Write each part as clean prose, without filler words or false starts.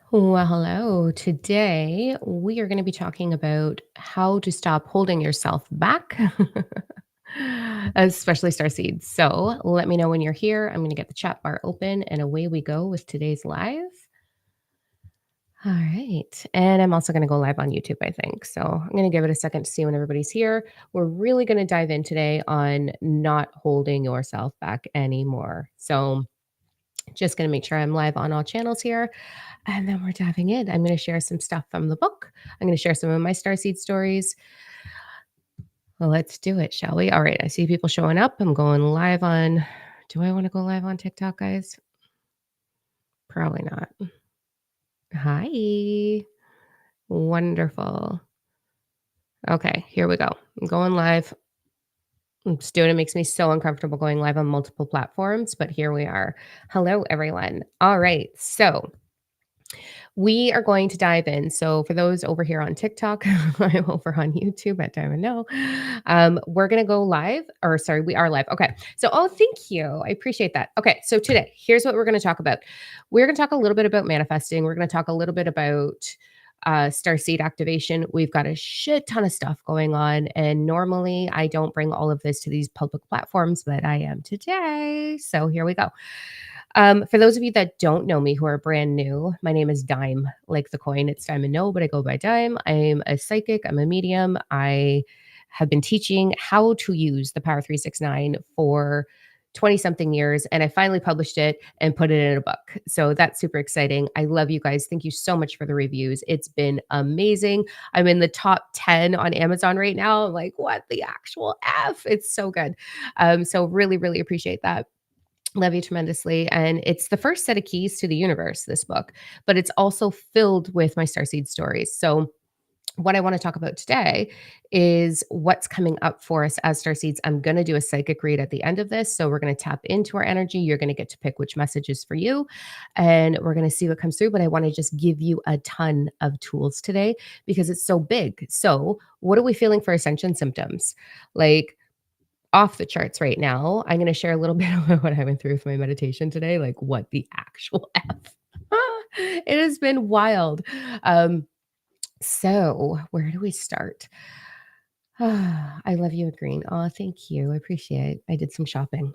Well, hello. Today we are going to be talking about how to stop holding yourself back, especially starseeds. So let me know when you're here. I'm going to get the chat bar open and away we go with today's live. All right. And I'm also going to go live on YouTube, I think. So I'm going to give it a second to see when everybody's here. We're really going to dive in today on not holding yourself back anymore. So just going to make sure I'm live on all channels here. And then we're diving in. I'm going to share some stuff from the book. I'm going to share some of my Starseed stories. Well, let's do it, shall we? All right. I see people showing up. I'm going live on. Do I want to go live on TikTok, guys? Probably not. Hi. Wonderful. Okay. Here we go. I'm going live. I'm just doing it. Makes me so uncomfortable going live on multiple platforms, but here we are. Hello, everyone. All right. So, we are going to dive in. So for those over here on TikTok, I'm over on YouTube at Time and Know. We're gonna go live, or sorry, we are live. Okay. So thank you. I appreciate that. Okay. So today, here's what we're gonna talk about. We're gonna talk a little bit about manifesting. We're gonna talk a little bit about starseed activation. We've got a shit ton of stuff going on. And normally I don't bring all of this to these public platforms, but I am today. So here we go. For those of you that don't know me, who are brand new, my name is Dime, like the coin. It's Dime and No, but I go by Dime. I'm a psychic. I'm a medium. I have been teaching how to use the Power 369 for 20 something years. And I finally published it and put it in a book. So that's super exciting. I love you guys. Thank you so much for the reviews. It's been amazing. I'm in the top 10 on Amazon right now. I'm like, what the actual F? It's so good. So really, really appreciate that. Love you tremendously. And it's the first set of keys to the universe, this book, but it's also filled with my Starseed stories. So, what I want to talk about today is what's coming up for us as Starseeds. I'm going to do a psychic read at the end of this. So, we're going to tap into our energy. You're going to get to pick which message is for you, and we're going to see what comes through. But I want to just give you a ton of tools today because it's so big. So, what are we feeling for ascension symptoms? Like, off the charts right now. I'm going to share a little bit of what I went through with my meditation today, like what the actual F. It has been wild. So, where do we start? I love you, Green. Oh, thank you. I appreciate it. I did some shopping.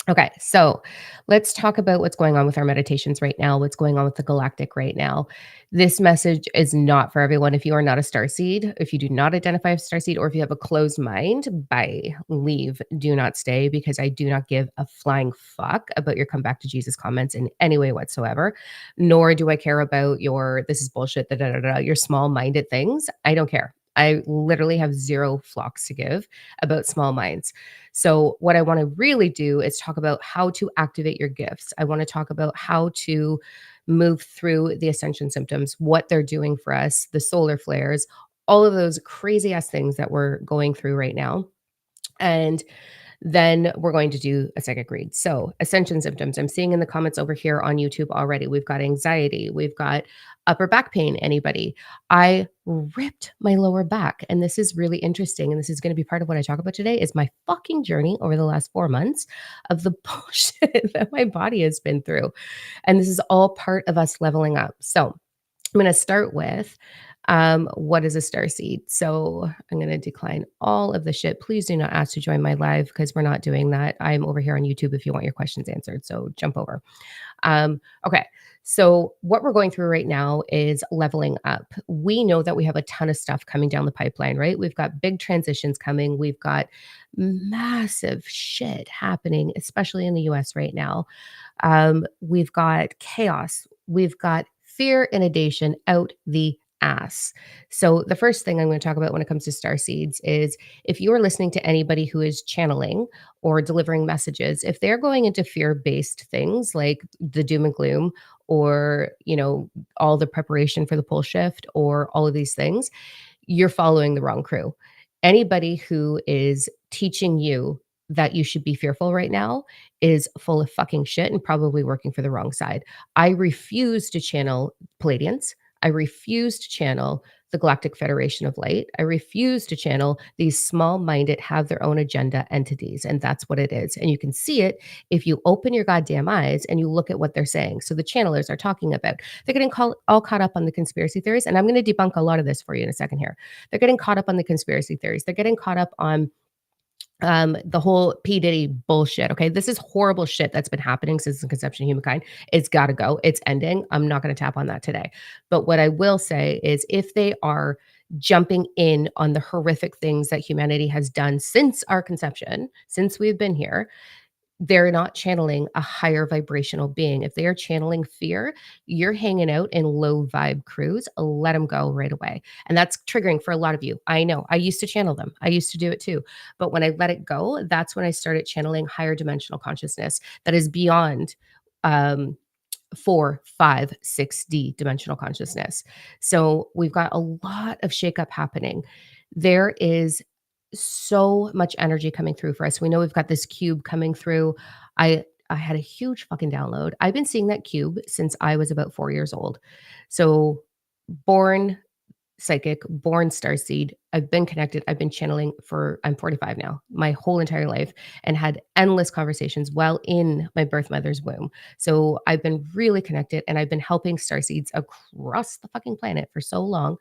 Okay, so let's talk about what's going on with our meditations right now, what's going on with the galactic right now. This message is not for everyone. If you are not a star seed, if you do not identify as a star seed, or if you have a closed mind, bye, leave, do not stay, because I do not give a flying fuck about your come back to Jesus comments in any way whatsoever. Nor do I care about your this is bullshit, your small minded things. I don't care. I literally have zero flocks to give about small minds. So, what I want to really do is talk about how to activate your gifts. I want to talk about how to move through the ascension symptoms, what they're doing for us, the solar flares, all of those crazy ass things that we're going through right now. And then we're going to do a psychic read. So, ascension symptoms. I'm seeing in the comments over here on YouTube already. We've got anxiety. We've got upper back pain. Anybody? I ripped my lower back. And this is really interesting. And this is going to be part of what I talk about today is my fucking journey over the last 4 months of the bullshit that my body has been through. And this is all part of us leveling up. So, I'm going to start with what is a star seed? So I'm going to decline all of the shit. Please do not ask to join my live because we're not doing that. I'm over here on YouTube if you want your questions answered. So jump over. Okay. So what we're going through right now is leveling up. We know that we have a ton of stuff coming down the pipeline, right? We've got big transitions coming. We've got massive shit happening, especially in the US right now. We've got chaos. We've got fear inundation out the ass. So the first thing I'm going to talk about when it comes to star seeds is if you are listening to anybody who is channeling or delivering messages, if they're going into fear-based things like the doom and gloom or, all the preparation for the pole shift or all of these things, you're following the wrong crew. Anybody who is teaching you that you should be fearful right now is full of fucking shit and probably working for the wrong side. I refuse to channel Palladians. I refuse to channel the Galactic Federation of Light. I refuse to channel these small minded, have their own agenda entities. And that's what it is. And you can see it if you open your goddamn eyes and you look at what they're saying. So the channelers are talking about, they're getting all caught up on the conspiracy theories. And I'm going to debunk a lot of this for you in a second here. They're getting caught up on the conspiracy theories. They're getting caught up on the whole P. Diddy bullshit. Okay. This is horrible shit that's been happening since the conception of humankind. It's got to go. It's ending. I'm not going to tap on that today. But what I will say is if they are jumping in on the horrific things that humanity has done since our conception, since we've been here, they're not channeling a higher vibrational being. If they are channeling fear, you're hanging out in low vibe crews, let them go right away. And that's triggering for a lot of you. I know. I used to channel them. I used to do it too. But when I let it go, that's when I started channeling higher dimensional consciousness that is beyond um 4, 5, 6D dimensional consciousness. So we've got a lot of shakeup happening. There is so much energy coming through for us. We know we've got this cube coming through. I had a huge fucking download. I've been seeing that cube since I was about 4 years old. So born psychic, born starseed. I've been connected. I've been channeling for, I'm 45 now, my whole entire life, and had endless conversations while in my birth mother's womb. So I've been really connected and I've been helping starseeds across the fucking planet for so long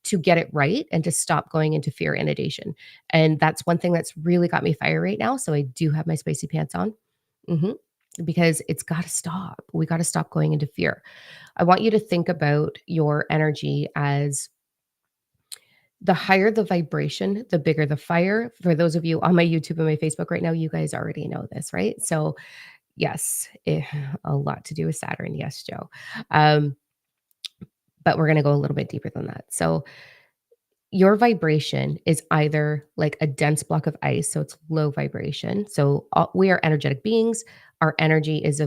to get it right and to stop going into fear inundation. And that's one thing that's really got me fire right now. So I do have my spicy pants on. Mhm. Because it's got to stop. We got to stop going into fear. I want you to think about your energy as the higher the vibration, the bigger the fire. For those of you on my YouTube and my Facebook right now, you guys already know this, right? So, yes, a lot to do with Saturn. Yes, Joe. Um, but we're going to go a little bit deeper than that. So, your vibration is either like a dense block of ice, so it's low vibration. So, we are energetic beings. Our energy is a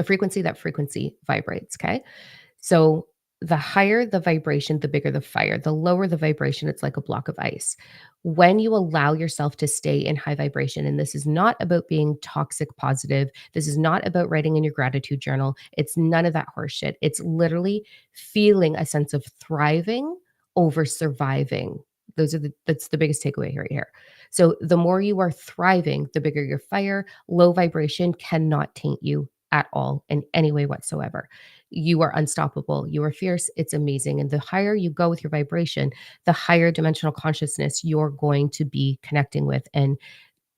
frequency. That frequency vibrates. Okay. So the higher the vibration, the bigger the fire. The lower the vibration, it's like a block of ice. When you allow yourself to stay in high vibration, and this is not about being toxic positive, this is not about writing in your gratitude journal. It's none of that horseshit. It's literally feeling a sense of thriving over surviving. That's the biggest takeaway right here. So the more you are thriving, the bigger your fire. Low vibration cannot taint you at all in any way whatsoever. You are unstoppable. You are fierce. It's amazing. And the higher you go with your vibration, the higher dimensional consciousness you're going to be connecting with and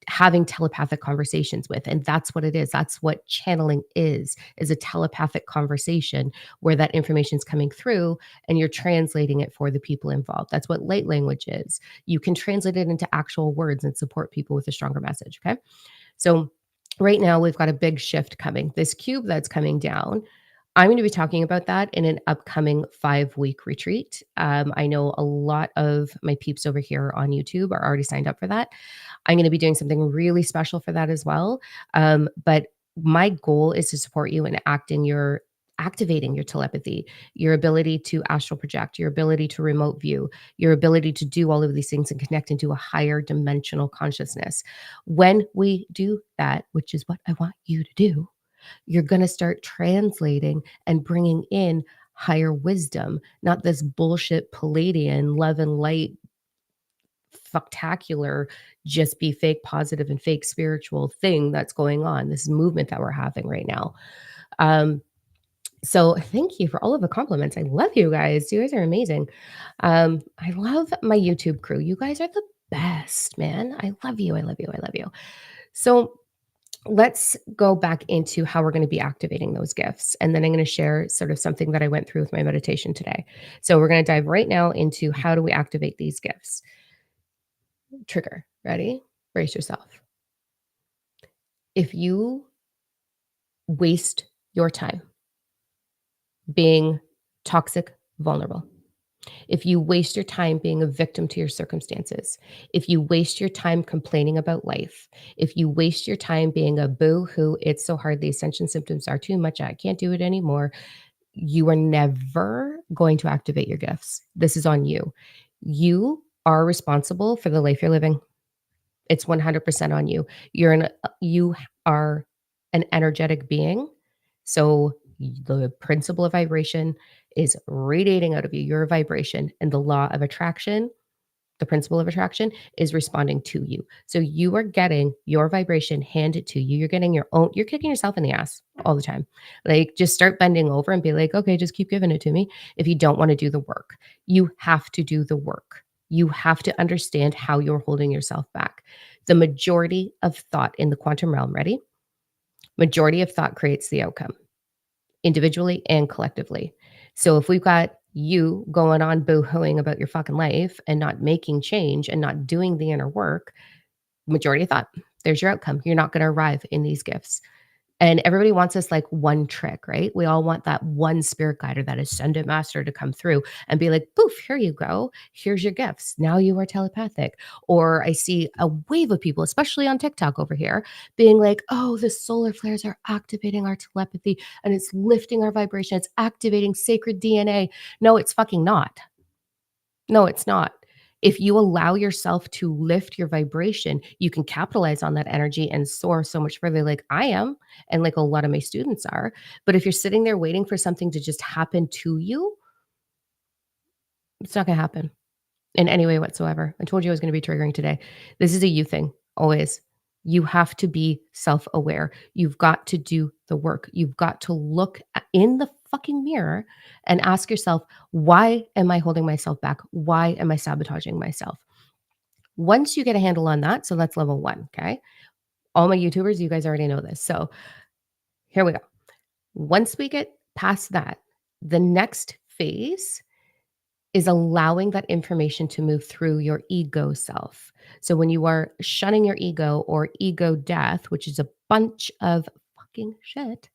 having telepathic conversations with. And that's what it is. That's what channeling is a telepathic conversation where that information is coming through and you're translating it for the people involved. That's what light language is. You can translate it into actual words and support people with a stronger message. Okay. So right now we've got a big shift coming. This cube that's coming down, I'm going to be talking about that in an upcoming 5-week retreat. I know a lot of my peeps over here on YouTube are already signed up for that. I'm going to be doing something really special for that as well. But my goal is to support you in activating your telepathy, your ability to astral project, your ability to remote view, your ability to do all of these things and connect into a higher dimensional consciousness. When we do that, which is what I want you to do, you're going to start translating and bringing in higher wisdom, not this bullshit Palladian love and light spectacular, just be fake positive and fake spiritual thing that's going on, this movement that we're having right now. Um, so thank you for all of the compliments. I love you guys. You guys are amazing. I love my YouTube crew. You guys are the best, man. I love you. I love you. I love you. So let's go back into how we're going to be activating those gifts. And then I'm going to share sort of something that I went through with my meditation today. So we're going to dive right now into how do we activate these gifts. Trigger. Ready? Brace yourself. If you waste your time being toxic, vulnerable, if you waste your time being a victim to your circumstances, if you waste your time complaining about life, if you waste your time being a boo hoo, it's so hard, the ascension symptoms are too much, I can't do it anymore, you are never going to activate your gifts. This is on you. You are responsible for the life you're living. It's 100% on you. You are an energetic being. So the principle of vibration is radiating out of you, your vibration, and the law of attraction, the principle of attraction is responding to you. So you are getting your vibration handed to you. You're getting your own, you're kicking yourself in the ass all the time. Like just start bending over and be like, okay, just keep giving it to me. If you don't want to do the work, you have to do the work. You have to understand how you're holding yourself back. The majority of thought in the quantum realm, ready? Majority of thought creates the outcome individually and collectively. So if we've got you going on boo-hooing about your fucking life and not making change and not doing the inner work, majority of thought, there's your outcome. You're not going to arrive in these gifts. And everybody wants this like one trick, right? We all want that one spirit guide or that ascendant master to come through and be like, poof, here you go. Here's your gifts. Now you are telepathic. Or I see a wave of people, especially on TikTok over here, being like, oh, the solar flares are activating our telepathy and it's lifting our vibration. It's activating sacred DNA. No, it's fucking not. No, it's not. If you allow yourself to lift your vibration, you can capitalize on that energy and soar so much further, like I am, and like a lot of my students are. But if you're sitting there waiting for something to just happen to you, it's not going to happen in any way whatsoever. I told you I was going to be triggering today. This is a you thing, always. You have to be self aware. You've got to do the work. You've got to look in the fucking mirror and ask yourself, why am I holding myself back? Why am I sabotaging myself? Once you get a handle on that, so that's level one. Okay. All my YouTubers, you guys already know this. So here we go. Once we get past that, the next phase is allowing that information to move through your ego self. So when you are shunning your ego or ego death, which is a bunch of fucking shit,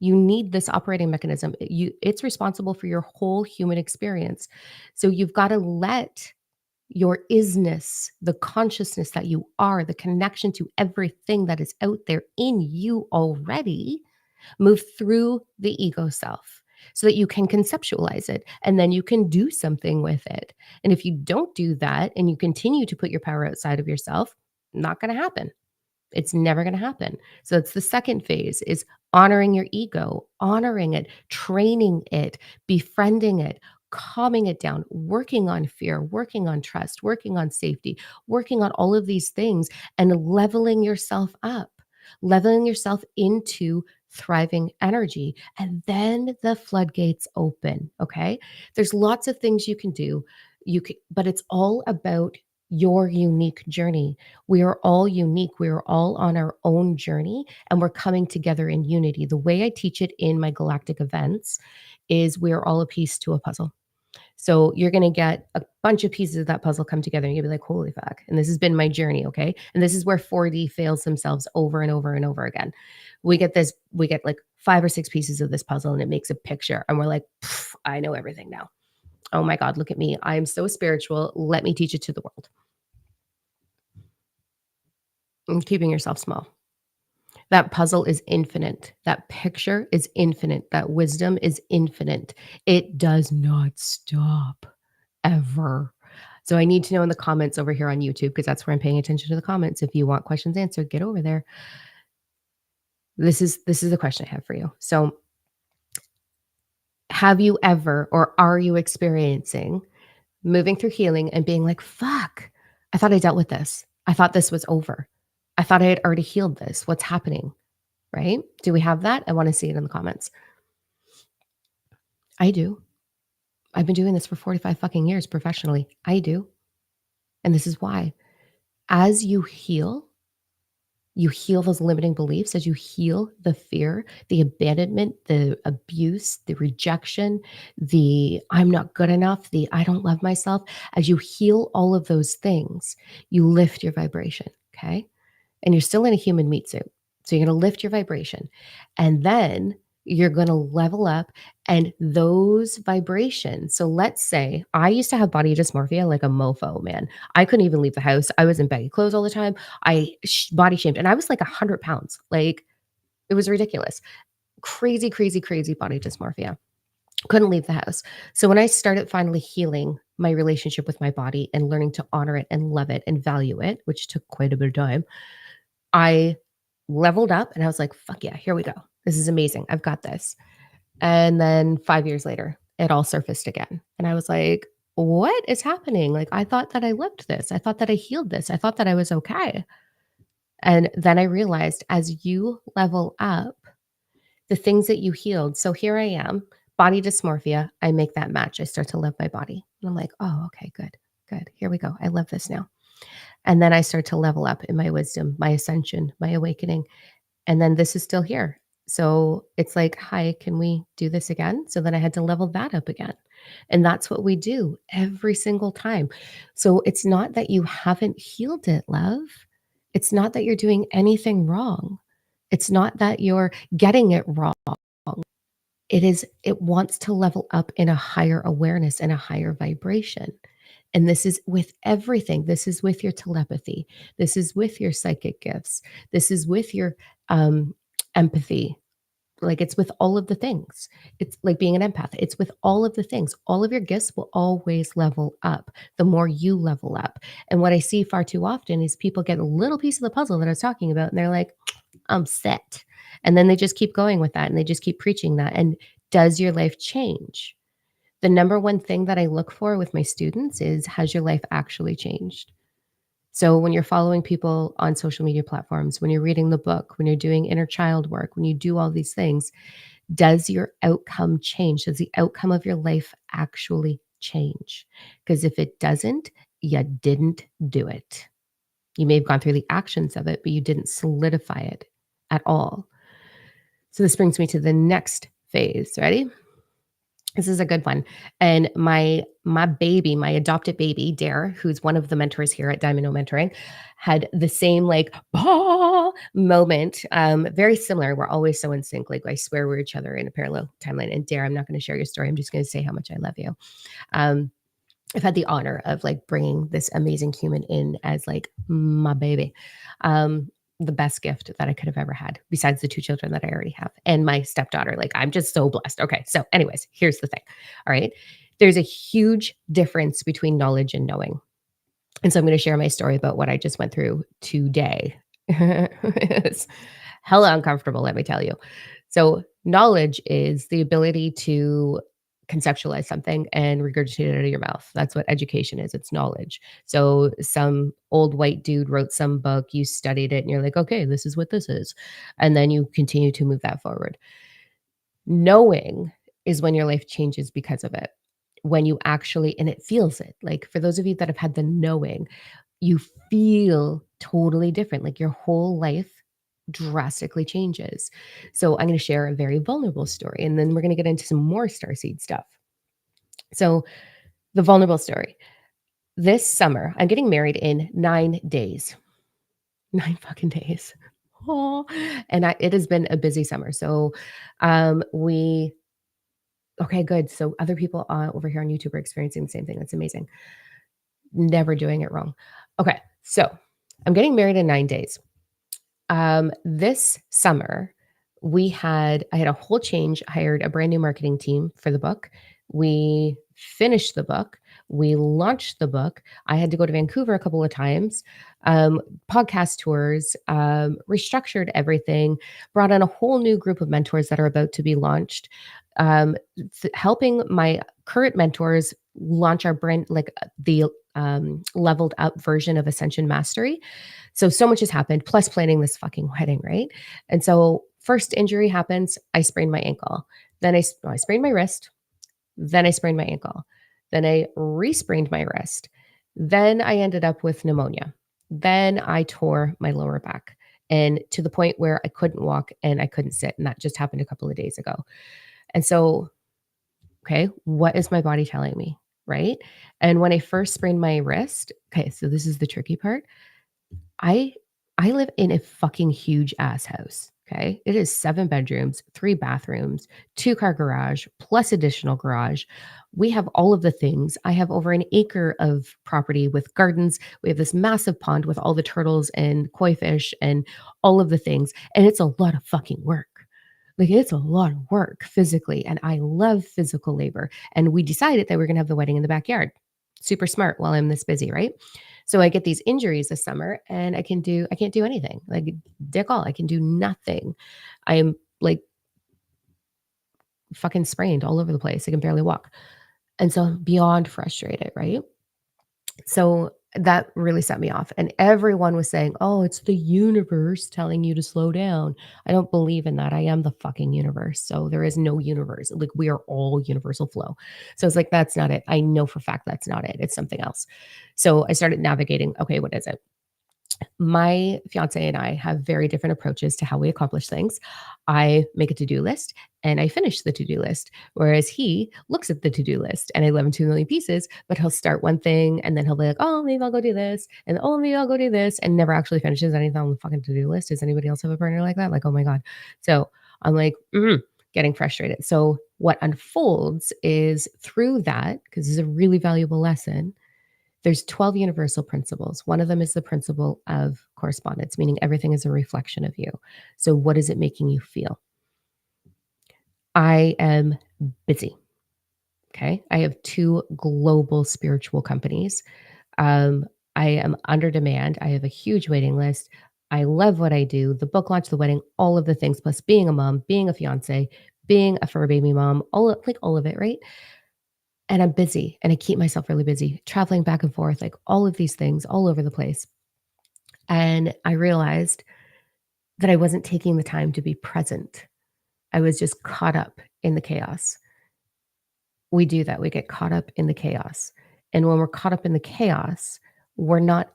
you need this operating mechanism. It's responsible for your whole human experience. So you've got to let your isness, the consciousness that you are, the connection to everything that is out there in you already, move through the ego self so that you can conceptualize it and then you can do something with it. And if you don't do that and you continue to put your power outside of yourself, not going to happen. It's never going to happen. So it's the second phase is honoring your ego, honoring it, training it, befriending it, calming it down, working on fear, working on trust, working on safety, working on all of these things and leveling yourself into thriving energy. And then the floodgates open. Okay. There's lots of things you can do. But it's all about your unique journey. We are all unique. We are all on our own journey and we're coming together in unity. The way I teach it in my galactic events is we are all a piece to a puzzle. So you're going to get a bunch of pieces of that puzzle come together and you'll be like, holy fuck. And this has been my journny. Okay. And this is where 4D fails themselves over and over and over again. We get like 5 or 6 pieces of this puzzle and it makes a picture. And we're like, I know everything now. Oh my God, look at me. I'm so spiritual. Let me teach it to the world. And keeping yourself small. That puzzle is infinite. That picture is infinite. That wisdom is infinite. It does not stop ever. So I need to know in the comments over here on YouTube, because that's where I'm paying attention to the comments. If you want questions answered, get over there. This is the question I have for you. So have you ever, or are you experiencing moving through healing and being like, fuck, I thought I dealt with this. I thought this was over. I thought I had already healed this. What's happening? Right? Do we have that? I want to see it in the comments. I do. I've been doing this for 45 fucking years professionally. I do. And this is why. As you heal those limiting beliefs, as you heal the fear, the abandonment, the abuse, the rejection, the I'm not good enough, the I don't love myself. As you heal all of those things, you lift your vibration. Okay. And you're still in a human meat suit. So you're going to lift your vibration and then you're going to level up and those vibrations. So let's say I used to have body dysmorphia like a mofo, man. I couldn't even leave the house. I was in baggy clothes all the time. Body shamed and I was like 100 pounds. Like it was ridiculous. Crazy, crazy, crazy body dysmorphia. Couldn't leave the house. So when I started finally healing my relationship with my body and learning to honor it and love it and value it, which took quite a bit of time, I leveled up and I was like, fuck yeah, here we go. This is amazing. I've got this. And then 5 years later, it all surfaced again. And I was like, what is happening? Like, I thought that I lived this. I thought that I healed this. I thought that I was okay. And then I realized as you level up, the things that you healed. So here I am, body dysmorphia. I make that match. I start to love my body. And I'm like, oh, okay, good, good. Here we go. I love this now. And then I start to level up in my wisdom, my ascension, my awakening. And then this is still here. So it's like, hi, can we do this again? So then I had to level that up again. And that's what we do every single time. So it's not that you haven't healed it, love. It's not that you're doing anything wrong. It's not that you're getting it wrong. It wants to level up in a higher awareness and a higher vibration. And this is with everything. This is with your telepathy. This is with your psychic gifts. This is with your um, empathy. Like it's with all of the things. It's like being an empath. It's with all of the things. All of your gifts will always level up the more you level up. And what I see far too often is people get a little piece of the puzzle that I was talking about, and they're like, I'm set. And then they just keep going with that and they just keep preaching that. And does your life change? The number one thing that I look for with my students is, has your life actually changed? So when you're following people on social media platforms, when you're reading the book, when you're doing inner child work, when you do all these things, does your outcome change? Does the outcome of your life actually change? Because if it doesn't, you didn't do it. You may have gone through the actions of it, but you didn't solidify it at all. So this brings me to the next phase. Ready? This is a good one. And my baby, my adopted baby, Dare, who's one of the mentors here at Diamond No Mentoring, had the same like bah moment. Very similar. We're always so in sync. Like I swear we're each other in a parallel timeline. And Dare, I'm not going to share your story. I'm just going to say how much I love you. Um, I've had the honor of like bringing this amazing human in as like my baby. Um, the best gift that I could have ever had, besides the two children that I already have and my stepdaughter. Like, I'm just so blessed. Okay. So, anyways, here's the thing. All right. There's a huge difference between knowledge and knowing. And so, I'm going to share my story about what I just went through today. It's hella uncomfortable, let me tell you. So, knowledge is the ability to conceptualize something and regurgitate it out of your mouth. That's what education is. It's knowledge. So, some old white dude wrote some book, you studied it, and you're like, okay, this is what this is. And then you continue to move that forward. Knowing is when your life changes because of it. When you actually, and it feels it. Like for those of you that have had the knowing, you feel totally different. Like your whole life drastically changes. So I'm going to share a very vulnerable story and then we're going to get into some more starseed stuff. So the vulnerable story. This summer, I'm getting married in 9 days. 9 fucking days. Oh, and it has been a busy summer. So we okay, good. So other people over here on YouTube are experiencing the same thing. That's amazing. Never doing it wrong. Okay, so I'm getting married in 9 days. This summer, I had a whole change, hired a brand new marketing team for the book. We finished the book. We launched the book. I had to go to Vancouver a couple of times, um, podcast tours, restructured everything, brought in a whole new group of mentors that are about to be launched, um, helping my current mentors launch our brand, like the leveled up version of Ascension Mastery. So much has happened, plus planning this fucking wedding, right? And so first injury happens, I sprained my ankle. Then I sprained my wrist. Then I sprained my ankle. Then I re-sprained my wrist. Then I ended up with pneumonia. Then I tore my lower back and to the point where I couldn't walk and I couldn't sit. And that just happened a couple of days ago. And so, okay, what is my body telling me? Right. And when I first sprained my wrist, okay, so this is the tricky part. I I live in a fucking huge ass house, okay? It is 7 bedrooms, 3 bathrooms, 2-car garage, plus additional garage. We have all of the things. I have over an acre of property with gardens. We have this massive pond with all the turtles and koi fish and all of the things, and it's a lot of fucking work. Like, it's a lot of work physically, and I love physical labor, and we decided that we're gonna have the wedding in the backyard. Super smart while I'm this busy, right? So I get these injuries this summer and I can't do anything. Like dick all. I can do nothing. I'm like fucking sprained all over the place. I can barely walk. And so I'm beyond frustrated, right? So that really set me off. And everyone was saying, oh, it's the universe telling you to slow down. I don't believe in that. I am the fucking universe. So there is no universe. Like we are all universal flow. So it's like, that's not it. I know for a fact that's not it. It's something else. So I started navigating, okay, what is it? My fiance and I have very different approaches to how we accomplish things. I make a to-do list and I finish the to-do list, whereas he looks at the to-do list and I live in 2 million pieces, but he'll start one thing and then he'll be like, "Oh, maybe I'll go do this," and, "Oh, maybe I'll go do this," and never actually finishes anything on the fucking to-do list. Does anybody else have a partner like that? Like, oh my God. So I'm like, getting frustrated. So what unfolds is through that, because it's a really valuable lesson, there's 12 universal principles. One of them is the principle of correspondence, meaning everything is a reflection of you. So, what is it making you feel? I am busy. Okay. I have two global spiritual companies. Um, I am under demand. I have a huge waiting list. I love what I do, the book launch, the wedding, all of the things, plus being a mom, being a fiance, being a fur baby mom, all of it, right? And I'm busy and I keep myself really busy, traveling back and forth, like all of these things all over the place. And I realized that I wasn't taking the time to be present. I was just caught up in the chaos. We do that. We get caught up in the chaos. And when we're caught up in the chaos, we're not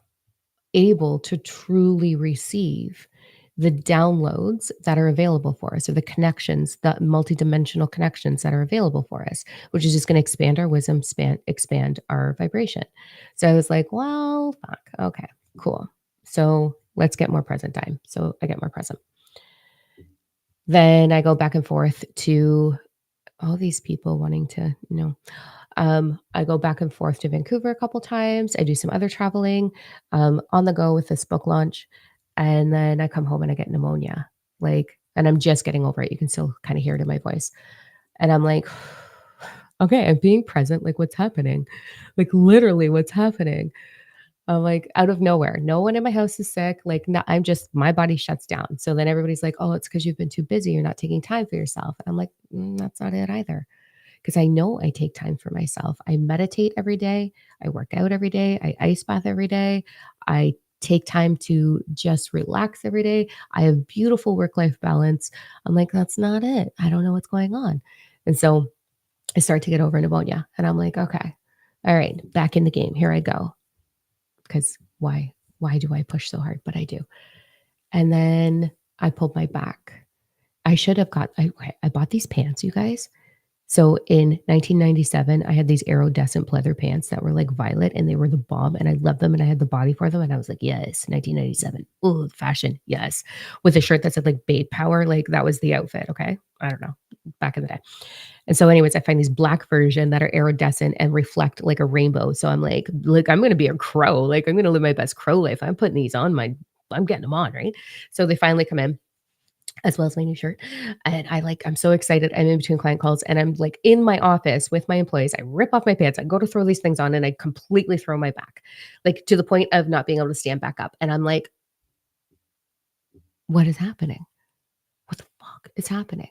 able to truly receive the downloads that are available for us or the connections, the multidimensional connections that are available for us, which is just going to expand our wisdom, expand our vibration. So I was like, well, fuck. Okay, cool. So let's get more present time. So I get more present. Then I go back and forth to all these people wanting to, I go back and forth to Vancouver a couple times. I do some other traveling on the go with this book launch. And then I come home and I get pneumonia. Like, and I'm just getting over it. You can still kind of hear it in my voice. And I'm like, okay, I'm being present. Like, what's happening? Like, literally, what's happening? I'm like, out of nowhere. No one in my house is sick. Like, no, I'm just, my body shuts down. So then everybody's like, oh, it's because you've been too busy. You're not taking time for yourself. I'm like, that's not it either because I know I take time for myself. I meditate every day. I work out every day. I ice bath every day. I take time to just relax every day. I have beautiful work life balance. I'm like, that's not it. I don't know what's going on. And so I start to get over pneumonia and I'm like, okay, all right, back in the game. Here I go. Because why do I push so hard? But I do. And then I pulled my back. I should have I bought these pants, you guys. So in 1997, I had these iridescent pleather pants that were like violet and they were the bomb and I loved them and I had the body for them. And I was like, yes, 1997. Oh, fashion. Yes. With a shirt that said like Babe Power. Like that was the outfit. Okay. I don't know. Back in the day. And so, anyways, I find these black version that are iridescent and reflect like a rainbow. So I'm like, I'm going to be a crow. Like I'm going to live my best crow life. I'm putting these on I'm getting them on. Right. So they finally come in as well as my new shirt. And I'm so excited. I'm in between client calls and I'm like in my office with my employees. I rip off my pants. I go to throw these things on and I completely throw my back, like to the point of not being able to stand back up. And I'm like, what is happening? What the fuck is happening?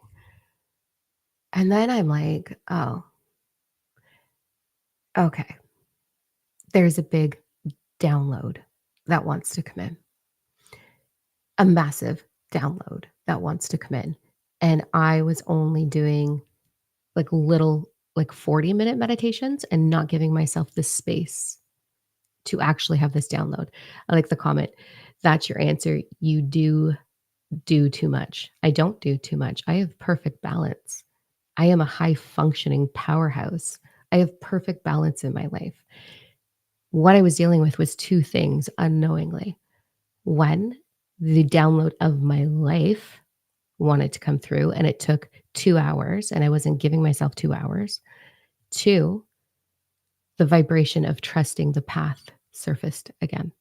And then I'm like, oh, okay. There's a big download that wants to come in, a massive download that wants to come in. And I was only doing like little, like 40-minute meditations and not giving myself the space to actually have this download. I like the comment. That's your answer. You do too much. I don't do too much. I have perfect balance. I am a high functioning powerhouse. I have perfect balance in my life. What I was dealing with was two things unknowingly. One, the download of my life wanted to come through, and it took 2 hours, and I wasn't giving myself 2 hours. Two, the vibration of trusting the path surfaced again,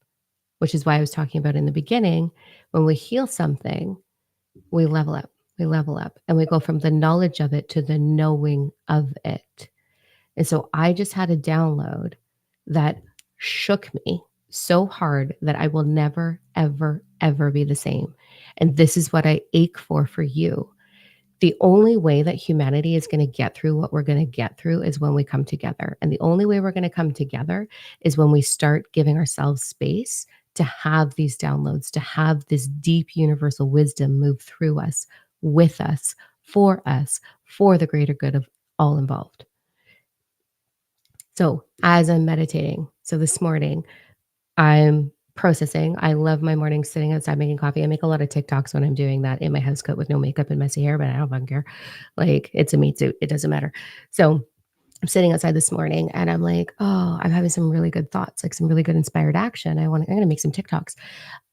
which is why I was talking about in the beginning. When we heal something, we level up, and we go from the knowledge of it to the knowing of it. And so I just had a download that shook me so hard that I will never, ever, ever be the same. And this is what I ache for you. The only way that humanity is gonna get through what we're gonna get through is when we come together, and the only way we're gonna come together is when we start giving ourselves space to have these downloads, to have this deep universal wisdom move through us, with us, for the greater good of all involved. So, as I'm meditating, so this morning, I'm processing. I love my mornings sitting outside making coffee. I make a lot of TikToks when I'm doing that in my house coat with no makeup and messy hair, but I don't fucking care. Like, it's a meat suit. It doesn't matter. So I'm sitting outside this morning and I'm like, oh, I'm having some really good thoughts, like some really good inspired action. I'm gonna make some TikToks.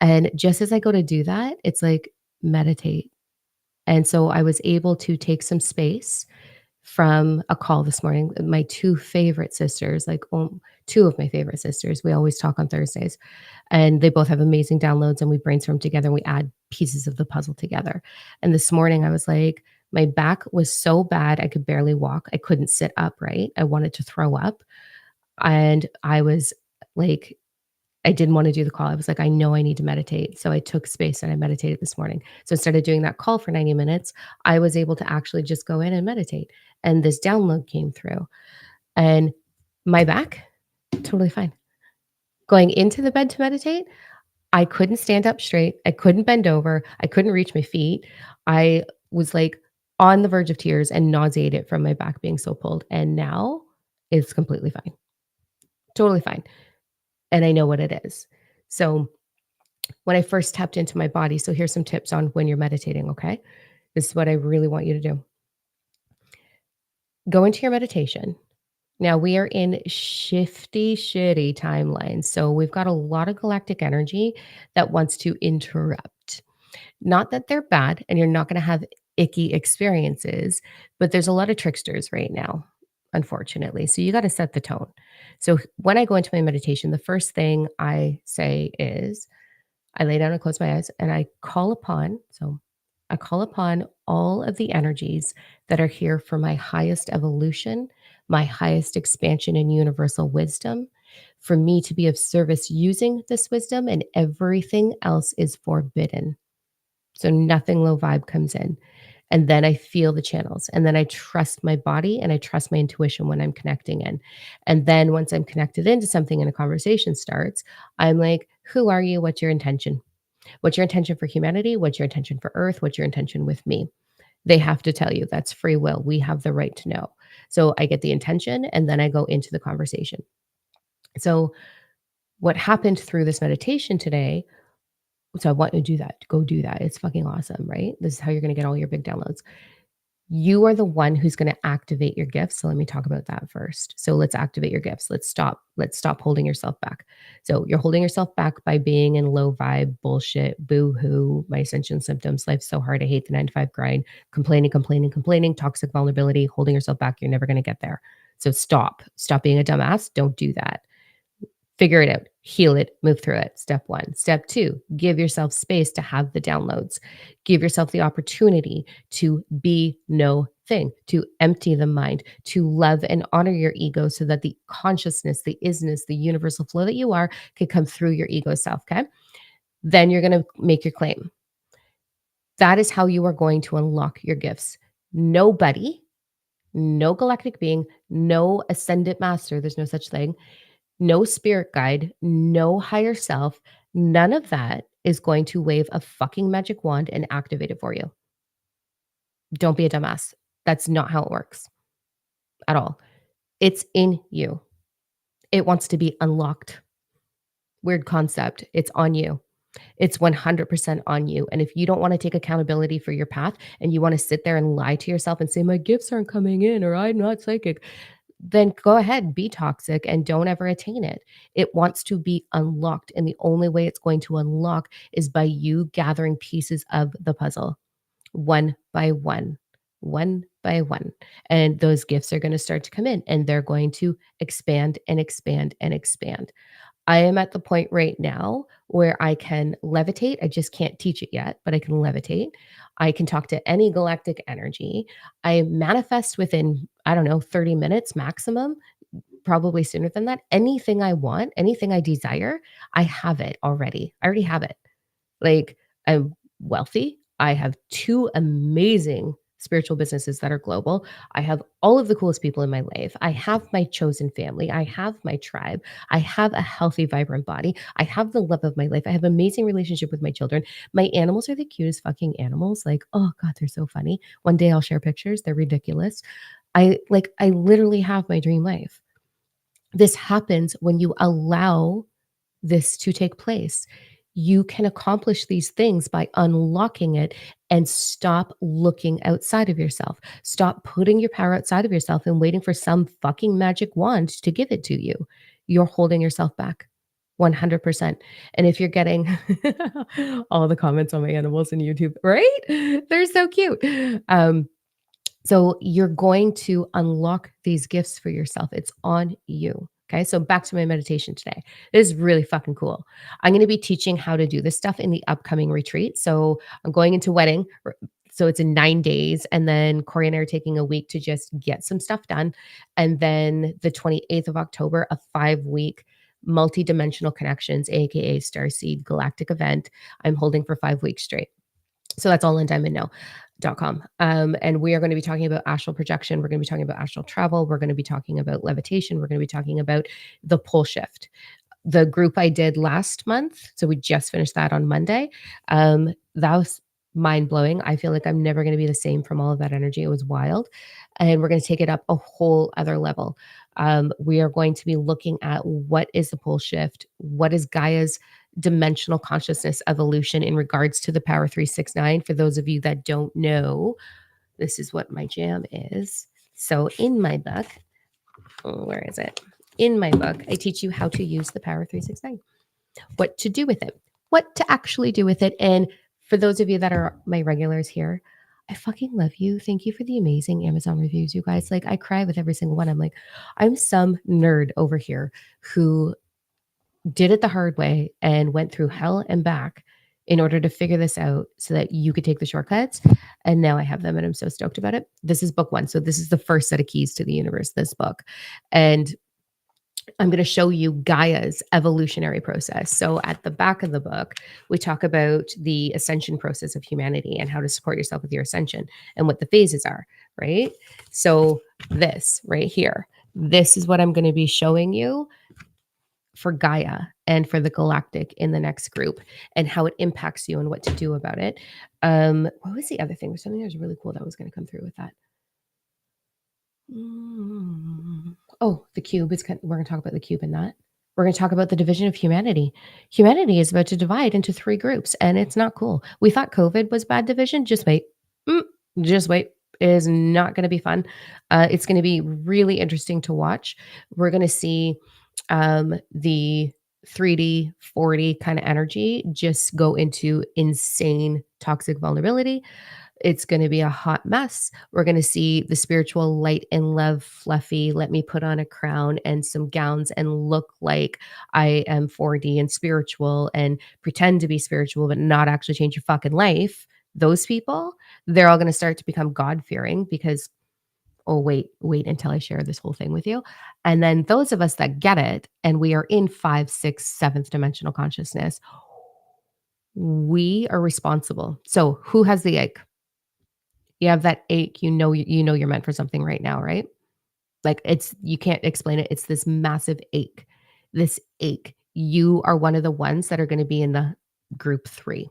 And just as I go to do that, it's like meditate. And so I was able to take some space from a call this morning. My two favorite sisters, like two of my favorite sisters, we always talk on Thursdays, and they both have amazing downloads and we brainstorm together and we add pieces of the puzzle together. And this morning I was like, my back was so bad I could barely walk. I couldn't sit upright. I wanted to throw up. And I was like, I didn't want to do the call. I was like, I know I need to meditate. So I took space and I meditated this morning. So instead of doing that call for 90 minutes, I was able to actually just go in and meditate. And this download came through. And my back, totally fine. Going into the bed to meditate, I couldn't stand up straight. I couldn't bend over. I couldn't reach my feet. I was like on the verge of tears and nauseated from my back being so pulled. And now it's completely fine, totally fine. And I know what it is. So when I first tapped into my body, so here's some tips on when you're meditating, okay? This is what I really want you to do. Go into your meditation. Now we are in shifty, shitty timelines. So we've got a lot of galactic energy that wants to interrupt. Not that they're bad and you're not going to have icky experiences, but there's a lot of tricksters right now, unfortunately. So you got to set the tone. So when I go into my meditation, the first thing I say is I lay down and close my eyes and I call upon all of the energies that are here for my highest evolution, my highest expansion in universal wisdom, for me to be of service using this wisdom, and everything else is forbidden. So nothing low vibe comes in. And then I feel the channels. And then I trust my body and I trust my intuition when I'm connecting in. And then once I'm connected into something and a conversation starts, I'm like, who are you? What's your intention? What's your intention for humanity? What's your intention for Earth? What's your intention with me? They have to tell you. That's free will. We have the right to know. So I get the intention and then I go into the conversation. So, what happened through this meditation today, so I want you to do that. Go do that. It's fucking awesome, right? This is how you're going to get all your big downloads. You are the one who's going to activate your gifts. So let me talk about that first. So let's activate your gifts. Let's stop holding yourself back. So you're holding yourself back by being in low vibe bullshit, boo hoo, my ascension symptoms, life's so hard, I hate the 9 to 5 grind, complaining, toxic vulnerability, holding yourself back. You're never going to get there. So stop being a dumbass. Don't do that. Figure it out, heal it, move through it. Step one. Step two, give yourself space to have the downloads. Give yourself the opportunity to be no thing, to empty the mind, to love and honor your ego so that the consciousness, the isness, the universal flow that you are can come through your ego self. Okay. Then you're going to make your claim. That is how you are going to unlock your gifts. Nobody, no galactic being, no ascendant master, there's no such thing, no spirit guide, no higher self, none of that is going to wave a fucking magic wand and activate it for you. Don't be a dumbass. That's not how it works at all. It's in you. It wants to be unlocked. Weird concept. It's on you. It's 100% on you. And if you don't want to take accountability for your path and you want to sit there and lie to yourself and say, my gifts aren't coming in or I'm not psychic, then go ahead, be toxic and don't ever attain it. It wants to be unlocked. And the only way it's going to unlock is by you gathering pieces of the puzzle one by one, one by one. And those gifts are going to start to come in and they're going to expand and expand and expand. I am at the point right now where I can levitate. I just can't teach it yet, but I can levitate. I can talk to any galactic energy. I manifest within, I don't know, 30 minutes maximum, probably sooner than that. Anything I want, anything I desire, I have it already. I already have it. Like, I'm wealthy. I have two amazing spiritual businesses that are global. I have all of the coolest people in my life. I have my chosen family. I have my tribe. I have a healthy, vibrant body. I have the love of my life. I have amazing relationship with my children. My animals are the cutest fucking animals. Like, oh God, they're so funny. One day I'll share pictures. They're ridiculous. I literally have my dream life. This happens when you allow this to take place. You can accomplish these things by unlocking it and stop looking outside of yourself. Stop putting your power outside of yourself and waiting for some fucking magic wand to give it to you. You're holding yourself back 100%. And if you're getting all the comments on my animals in YouTube, right? They're so cute. So you're going to unlock these gifts for yourself. It's on you. Okay. So back to my meditation today. This is really fucking cool. I'm going to be teaching how to do this stuff in the upcoming retreat. So I'm going into wedding. So it's in 9 days. And then Corey and I are taking a week to just get some stuff done. And then the 28th of October, a 5 week multi-dimensional connections, AKA Starseed galactic event. I'm holding for 5 weeks straight. So that's all in diamondno.com. And we are going to be talking about astral projection. We're going to be talking about astral travel. We're going to be talking about levitation. We're going to be talking about the pole shift. The group I did last month, so we just finished that on Monday. That was mind blowing. I feel like I'm never going to be the same from all of that energy. It was wild. And we're going to take it up a whole other level. We are going to be looking at what is the pole shift? What is Gaia's dimensional consciousness evolution in regards to the Power 369? For those of you that don't know, this is what my jam is. So in my book, where is it? In my book, I teach you how to use the Power 369, what to do with it, what to actually do with it. And for those of you that are my regulars here, I fucking love you. Thank you for the amazing Amazon reviews, you guys. Like, I cry with every single one. I'm like, I'm some nerd over here who did it the hard way and went through hell and back in order to figure this out so that you could take the shortcuts. And now I have them and I'm so stoked about it. This is book one. So this is the first set of keys to the universe, this book. And I'm going to show you Gaia's evolutionary process. So at the back of the book, we talk about the ascension process of humanity and how to support yourself with your ascension and what the phases are, right? So this right here, this is what I'm going to be showing you for Gaia and for the galactic in the next group and how it impacts you and what to do about it. What was the other thing? There's something that was really cool that was going to come through with that. Oh, the cube is we're going to talk about the cube in that. We're going to talk about the division of humanity. Humanity is about to divide into 3 groups, and it's not cool. We thought COVID was bad division. Just wait. Just wait. It is not going to be fun. It's going to be really interesting to watch. We're going to see the 3D, 4D kind of energy just go into insane toxic vulnerability. It's going to be a hot mess. We're going to see the spiritual light and love fluffy. Let me put on a crown and some gowns and look like I am 4D and spiritual and pretend to be spiritual, but not actually change your fucking life. Those people, they're all going to start to become God fearing because, oh, wait until I share this whole thing with you. And then those of us that get it and we are in 5, 6, 7th dimensional consciousness, we are responsible. So who has the egg? You have that ache, you know you're meant for something right now, right? Like, it's you can't explain it. It's this massive ache. This ache. You are one of the ones that are going to be in the group 3,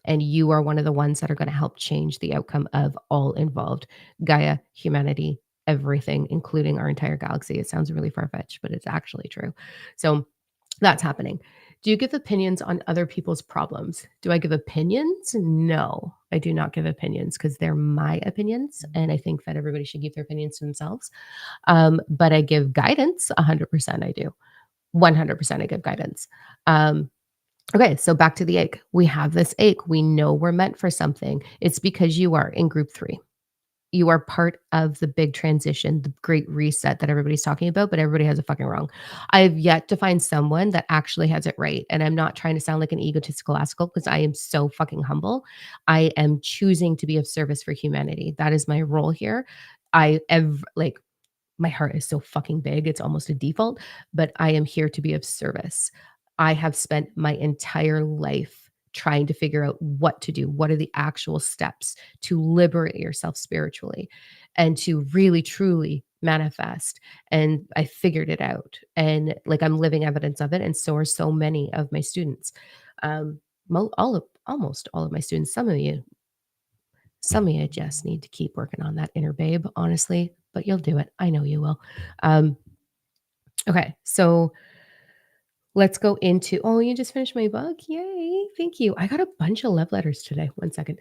and you are one of the ones that are going to help change the outcome of all involved. Gaia, humanity, everything, including our entire galaxy. It sounds really far-fetched, but it's actually true. So that's happening. Do you give opinions on other people's problems? Do I give opinions? No, I do not give opinions because they're my opinions. And I think that everybody should keep their opinions to themselves. But I give guidance 100%. I do. 100% I give guidance. Okay, so back to the ache. We have this ache. We know we're meant for something. It's because you are in group 3. You are part of the big transition, the great reset that everybody's talking about, but everybody has it fucking wrong. I've yet to find someone that actually has it right. And I'm not trying to sound like an egotistical asshole because I am so fucking humble. I am choosing to be of service for humanity. That is my role here. Like, my heart is so fucking big. It's almost a default, but I am here to be of service. I have spent my entire life trying to figure out what to do. What are the actual steps to liberate yourself spiritually and to really truly manifest? And I figured it out. And like I'm living evidence of it. And so are so many of my students. Um, almost all of my students, some of you just need to keep working on that inner babe, honestly, but you'll do it. I know you will. Um, okay, so let's go into oh, you just finished my book. Yay. Thank you. I got a bunch of love letters today. One second.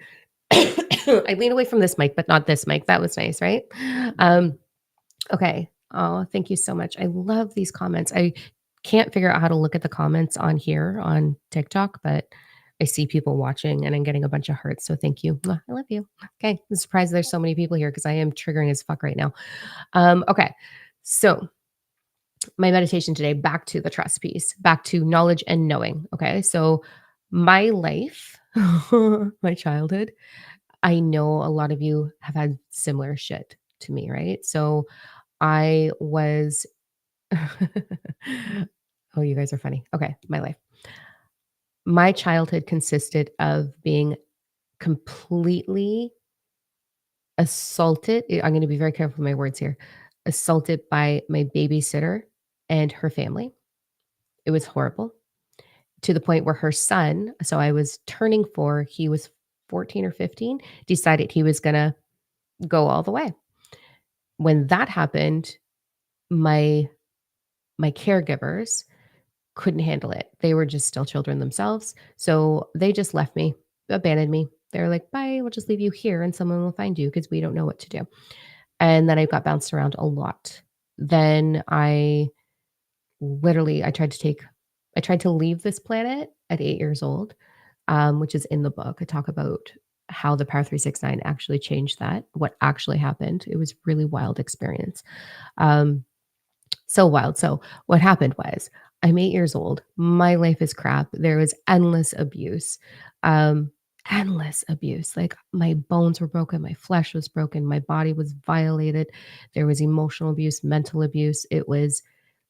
I lean away from this mic, but not this mic. That was nice, right? Um, okay. Oh, thank you so much. I love these comments. I can't figure out how to look at the comments on here on TikTok, but I see people watching and I'm getting a bunch of hearts. So thank you. Mwah, I love you. Okay. I'm surprised there's so many people here because I am triggering as fuck right now. Okay. So my meditation today, back to the trust piece, back to knowledge and knowing. Okay. So my life, my childhood, I know a lot of you have had similar shit to me, right? So I was oh, you guys are funny. Okay, my life. My childhood consisted of being completely assaulted. I'm gonna be very careful with my words here. Assaulted by my babysitter and her family. It was horrible to the point where her son, so I was turning 4, he was 14 or 15, decided he was gonna go all the way. When that happened, my my caregivers couldn't handle it. They were just still children themselves. So they just left me, abandoned me. They were like, bye, we'll just leave you here and someone will find you because we don't know what to do. And then I got bounced around a lot. Then I literally, I tried to leave this planet at 8 years old, which is in the book. I talk about how the Power 369 actually changed that, what actually happened. It was really wild experience. Um, So wild. So what happened was I'm 8 years old. My life is crap. There was endless abuse. Um, endless abuse. Like my bones were broken, my flesh was broken, my body was violated. There was emotional abuse, mental abuse. It was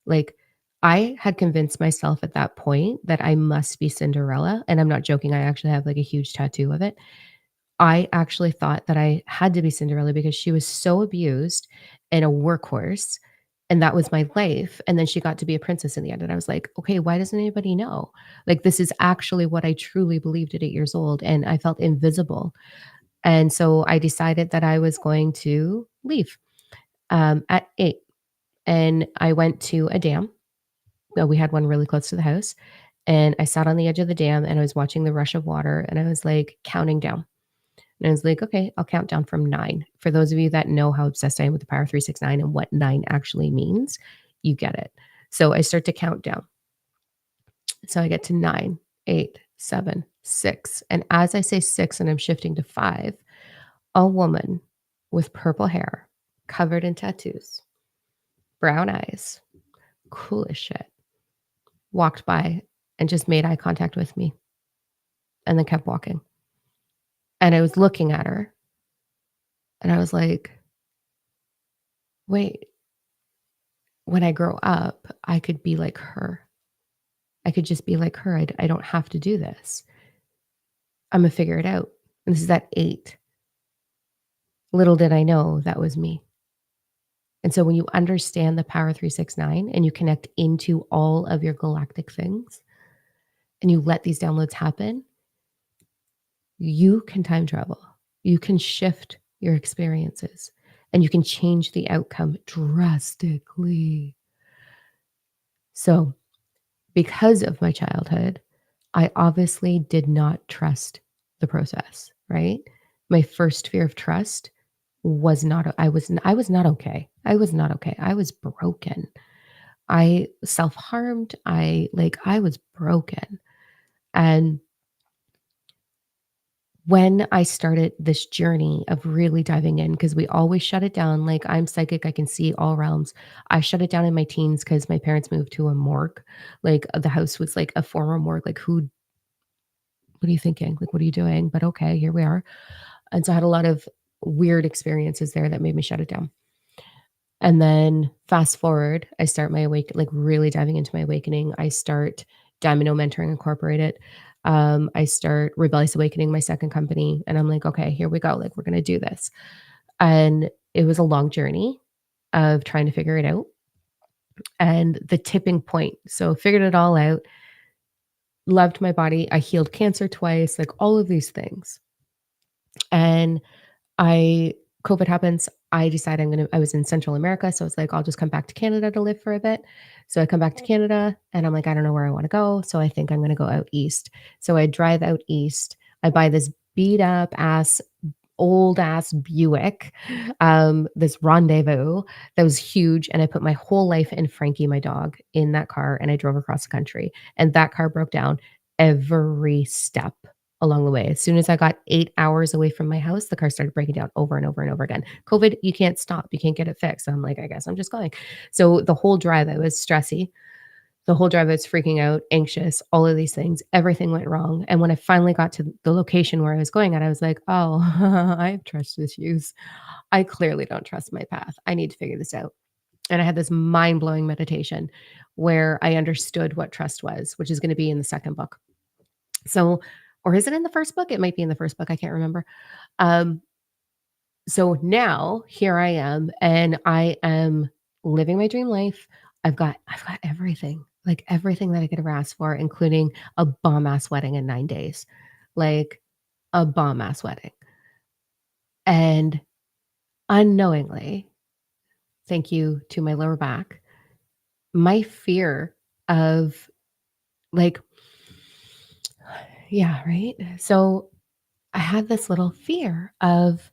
like I had convinced myself at that point that I must be Cinderella. And I'm not joking. I actually have like a huge tattoo of it. I actually thought that I had to be Cinderella because she was so abused and a workhorse, and that was my life, and then she got to be a princess in the end, and I was like, "Okay, why doesn't anybody know?" Like, this is actually what I truly believed at 8 years old, and I felt invisible, and so I decided that I was going to leave, at 8, and I went to a dam. We had one really close to the house, and I sat on the edge of the dam, and I was watching the rush of water, and I was, like, counting down. And I was like, okay, I'll count down from 9. For those of you that know how obsessed I am with the Power 369 and what 9 actually means, you get it. So I start to count down. So I get to 9, 8, 7, 6. And as I say 6 and I'm shifting to 5, a woman with purple hair, covered in tattoos, brown eyes, cool as shit, walked by and just made eye contact with me and then kept walking. And I was looking at her and I was like, wait, when I grow up, I could be like her. I could just be like her. I don't have to do this. I'm gonna figure it out. And this is at 8. Little did I know that was me. And so when you understand the Power 369 and you connect into all of your galactic things and you let these downloads happen, you can time travel. You can shift your experiences and you can change the outcome drastically. So, because of my childhood, I obviously did not trust the process, right? My first fear of trust was not I was not okay. I was not okay. I was broken. I self-harmed. I was broken. And when I started this journey of really diving in, because we always shut it down, like I'm psychic, I can see all realms. I shut it down in my teens because my parents moved to a morgue. Like the house was like a former morgue. Like who what are you thinking? Like, what are you doing? But okay, here we are. And so I had a lot of weird experiences there that made me shut it down. And then fast forward, I start my like really diving into my awakening. I start Domino Mentoring Incorporated. I start Rebellious Awakening, my second company, and I'm like, "Okay, here we go, like, we're gonna do this." And it was a long journey of trying to figure it out, and the tipping point, so figured it all out, loved my body, I healed cancer twice, like, all of these things, and I COVID happens, I decide I was in Central America, so it's like, I'll just come back to Canada to live for a bit. So I come back to Canada and I'm like, I don't know where I wanna go, so I think I'm gonna go out east. So I drive out east, I buy this beat up ass old ass Buick, this Rendezvous that was huge, and I put my whole life and Frankie, my dog, in that car, and I drove across the country, and that car broke down every step along the way. As soon as I got 8 hours away from my house, the car started breaking down over and over and over again. COVID, you can't stop, you can't get it fixed. So I'm like, "I guess I'm just going." So the whole drive, I was stressy. The whole drive, I was freaking out, anxious, all of these things. Everything went wrong. And when I finally got to the location where I was going at, I was like, "Oh, I have trust issues. I clearly don't trust my path. I need to figure this out." And I had this mind-blowing meditation where I understood what trust was, which is gonna be in the second book. So or is it in the first book? It might be in the first book, I can't remember. Um, so now here I am, and I am living my dream life. I've got everything, like everything that I could ever ask for, including a bomb ass wedding in 9 days. Like a bomb ass wedding. And unknowingly, thank you to my lower back, my fear of like yeah, right? So I had this little fear of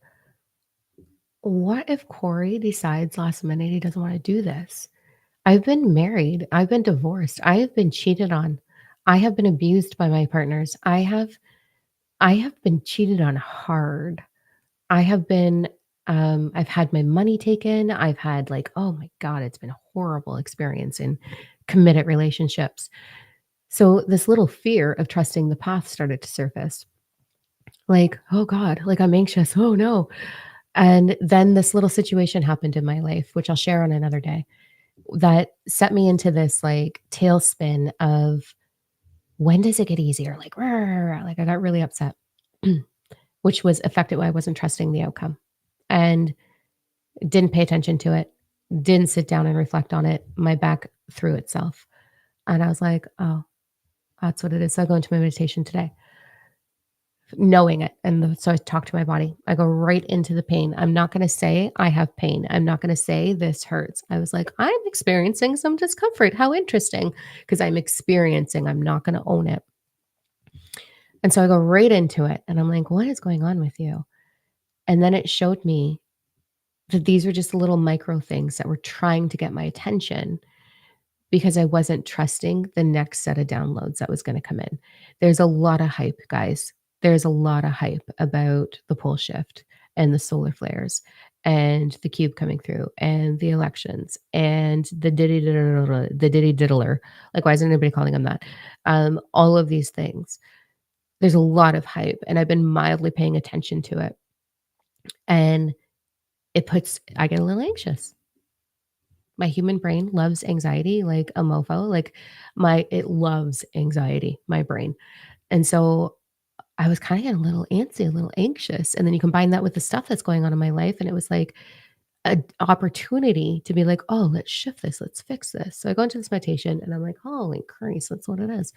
what if Corey decides last minute he doesn't want to do this? I've been married, I've been divorced, I have been cheated on, I have been abused by my partners, I have been cheated on hard. I have been I've had my money taken, I've had like, oh my god, it's been a horrible experience in committed relationships. So this little fear of trusting the path started to surface. Like, oh god, like I'm anxious. Oh no. And then this little situation happened in my life, which I'll share on another day, that set me into this like tailspin of when does it get easier? Like, "Rrr," like I got really upset, which was affected why I wasn't trusting the outcome and didn't pay attention to it, didn't sit down and reflect on it. My back threw itself. And I was like, oh, that's what it is. So I go into my meditation today, knowing it. So I talk to my body. I go right into the pain. I'm not going to say I have pain. I'm not going to say this hurts. I was like, I'm experiencing some discomfort. How interesting. Because I'm experiencing, I'm not going to own it. And so I go right into it. And I'm like, what is going on with you? And then it showed me that these were just little micro things that were trying to get my attention because I wasn't trusting the next set of downloads that was gonna come in. There's a lot of hype, guys. There's a lot of hype about the pole shift and the solar flares and the cube coming through and the elections and the diddy diddler. Like, why isn't anybody calling them that? All of these things. There's a lot of hype, and I've been mildly paying attention to it, and I get a little anxious. My human brain loves anxiety like a mofo, like, it loves anxiety, my brain, and so I was kinda getting a little antsy, a little anxious, and then you combine that with the stuff that's going on in my life, and it was like an opportunity to be like, "Oh, let's shift this, let's fix this." So I go into this meditation, and I'm like, "Holy Christ, that's what it is."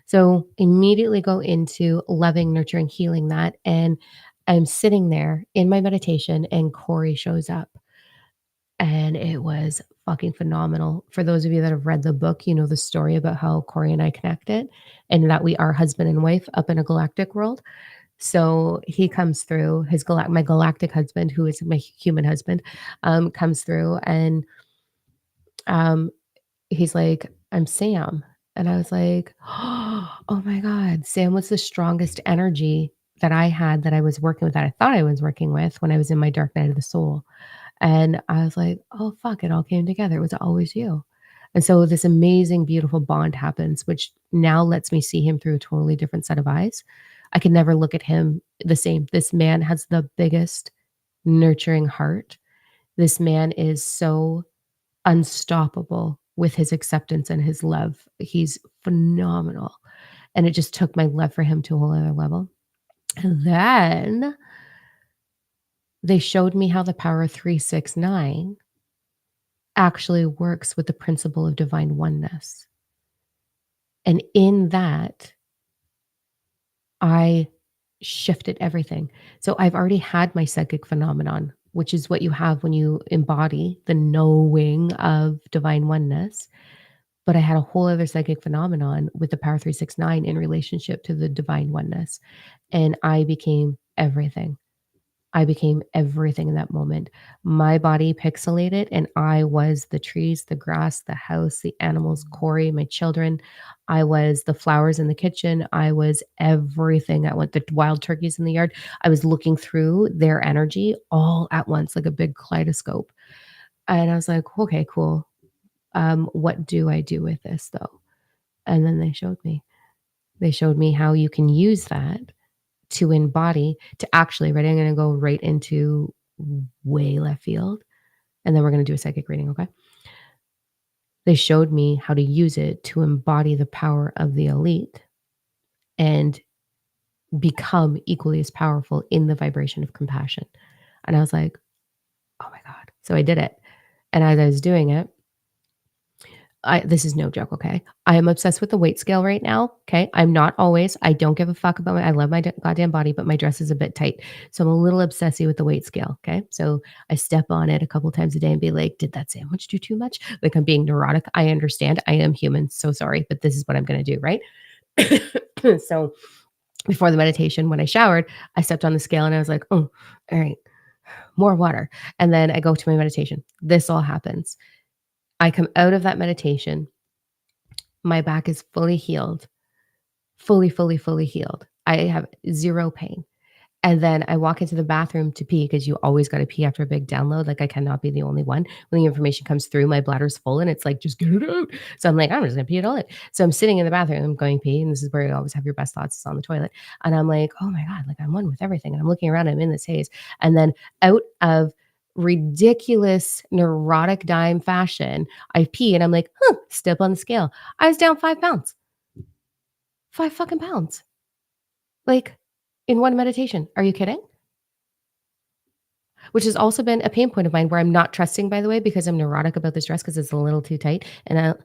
So immediately go into loving, nurturing, healing that, and I'm sitting there in my meditation, and Corey shows up. And it was fucking phenomenal. For those of you that have read the book, you know the story about how Corey and I connected and that we are husband and wife up in a galactic world. So he comes through, my galactic husband, who is my human husband, comes through and um, he's like, I'm Sam. And I was like, oh my God, Sam was the strongest energy that I had that I was working with, that I thought I was working with when I was in my dark night of the soul. And I was like, "Oh, fuck, it all came together. It was always you." And so this amazing, beautiful bond happens, which now lets me see him through a totally different set of eyes. I can never look at him the same. This man has the biggest nurturing heart. This man is so unstoppable with his acceptance and his love. He's phenomenal. And it just took my love for him to a whole other level. And then they showed me how the power 369 actually works with the principle of divine oneness. And in that, I shifted everything. So I've already had my psychic phenomenon, which is what you have when you embody the knowing of divine oneness. But I had a whole other psychic phenomenon with the power 369 in relationship to the divine oneness. And I became everything. I became everything in that moment. My body pixelated, and I was the trees, the grass, the house, the animals, Corey, my children. I was the flowers in the kitchen. I was everything. I went the wild turkeys in the yard. I was looking through their energy all at once, like a big kaleidoscope. And I was like, okay, cool. What do I do with this though? And then they showed me. They showed me how you can use that to embody, to actually, ready? I'm going to go right into way left field. And then we're going to do a psychic reading. Okay. They showed me how to use it to embody the power of the elite and become equally as powerful in the vibration of compassion. And I was like, oh my God. So I did it. And as I was doing it, this is no joke, okay? I am obsessed with the weight scale right now, okay? I'm not always. I don't give a fuck about I love my goddamn body, but my dress is a bit tight. So I'm a little obsessive with the weight scale, okay? So I step on it a couple times a day and be like, did that sandwich do too much? Like I'm being neurotic. I understand. I am human. So sorry, but this is what I'm going to do, right? So before the meditation, when I showered, I stepped on the scale and I was like, oh, all right, more water. And then I go to my meditation. This all happens. I come out of that meditation. My back is fully healed, fully, fully, fully healed. I have zero pain. And then I walk into the bathroom to pee because you always got to pee after a big download. Like I cannot be the only one. When the information comes through, my bladder's full and it's like, just get it out. So I'm like, I'm just going to pee it all out. So I'm sitting in the bathroom, I'm going pee. And this is where you always have your best thoughts, is on the toilet. And I'm like, oh my God, like I'm one with everything. And I'm looking around, I'm in this haze. And then out of ridiculous neurotic dime fashion, I pee and I'm like, step on the scale. I was down 5 pounds, 5 fucking pounds. Like in one meditation. Are you kidding? Which has also been a pain point of mine where I'm not trusting, by the way, because I'm neurotic about this dress because it's a little too tight. And I'm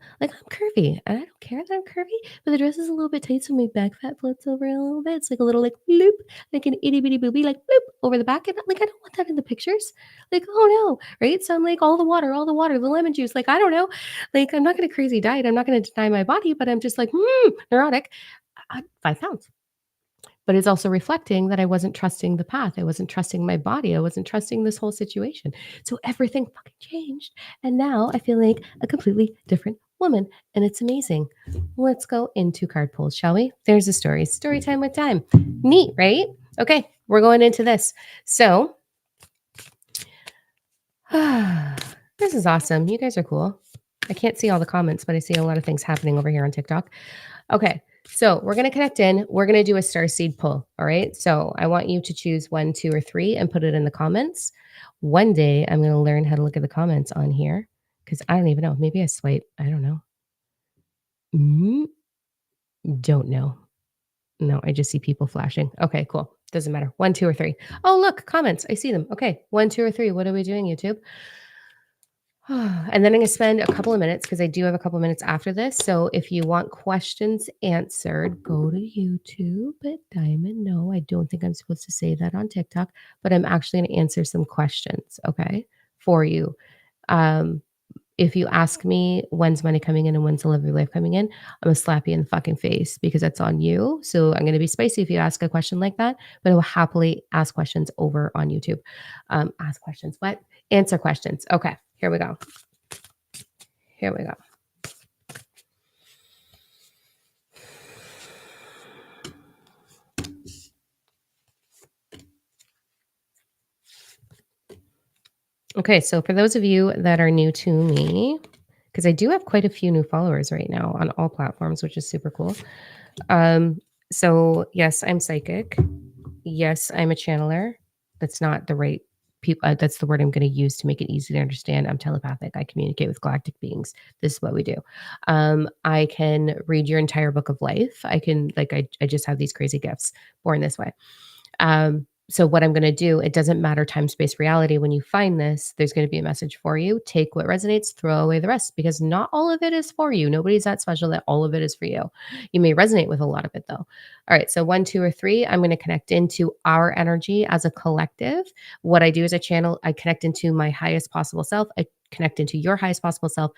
curvy and I don't care that I'm curvy, but the dress is a little bit tight. So my back fat floats over a little bit. It's like a little like bloop, like an itty bitty booby, like bloop over the back. And like, I don't want that in the pictures. Like, oh no. Right. So I'm like, all the water, the lemon juice. Like, I don't know. Like, I'm not going to crazy diet. I'm not going to deny my body, but I'm just like, neurotic. 5 pounds. But it's also reflecting that I wasn't trusting the path. I wasn't trusting my body. I wasn't trusting this whole situation. So everything fucking changed. And now I feel like a completely different woman. And it's amazing. Let's go into card pulls, shall we? There's a story. Story time with time. Neat, right? Okay, we're going into this. So this is awesome. You guys are cool. I can't see all the comments, but I see a lot of things happening over here on TikTok. Okay. So we're going to connect in. We're going to do a starseed pull. All right. So I want you to choose 1, 2, or 3 and put it in the comments. One day I'm going to learn how to look at the comments on here because I don't even know. Maybe I swipe. I don't know. Don't know. No, I just see people flashing. Okay, cool. Doesn't matter. 1, 2, or 3. Oh, look, comments. I see them. Okay. 1, 2, or 3. What are we doing, YouTube? And then I'm going to spend a couple of minutes because I do have a couple of minutes after this. So if you want questions answered, go to YouTube at Diamond. No, I don't think I'm supposed to say that on TikTok, but I'm actually going to answer some questions, okay, for you. If you ask me when's money coming in and when's the love of your life coming in, I'm going to slap you in the fucking face because that's on you. So I'm going to be spicy if you ask a question like that, but I will happily ask questions over on YouTube. Ask questions. What? Answer questions. Okay, here we go. Here we go. Okay, so for those of you that are new to me, because I do have quite a few new followers right now on all platforms, which is super cool. So yes, I'm psychic. Yes, I'm a channeler. That's not the right That's the word I'm going to use to make it easy to understand. I'm telepathic. I communicate with galactic beings. This is what we do. I can read your entire book of life. I can, like, I just have these crazy gifts, born this way. So what I'm going to do, it doesn't matter time, space, reality. When you find this, there's going to be a message for you. Take what resonates, throw away the rest, because not all of it is for you. Nobody's that special that all of it is for you. You may resonate with a lot of it though. All right. So one, two, or three, I'm going to connect into our energy as a collective. What I do is I connect into my highest possible self. I connect into your highest possible self,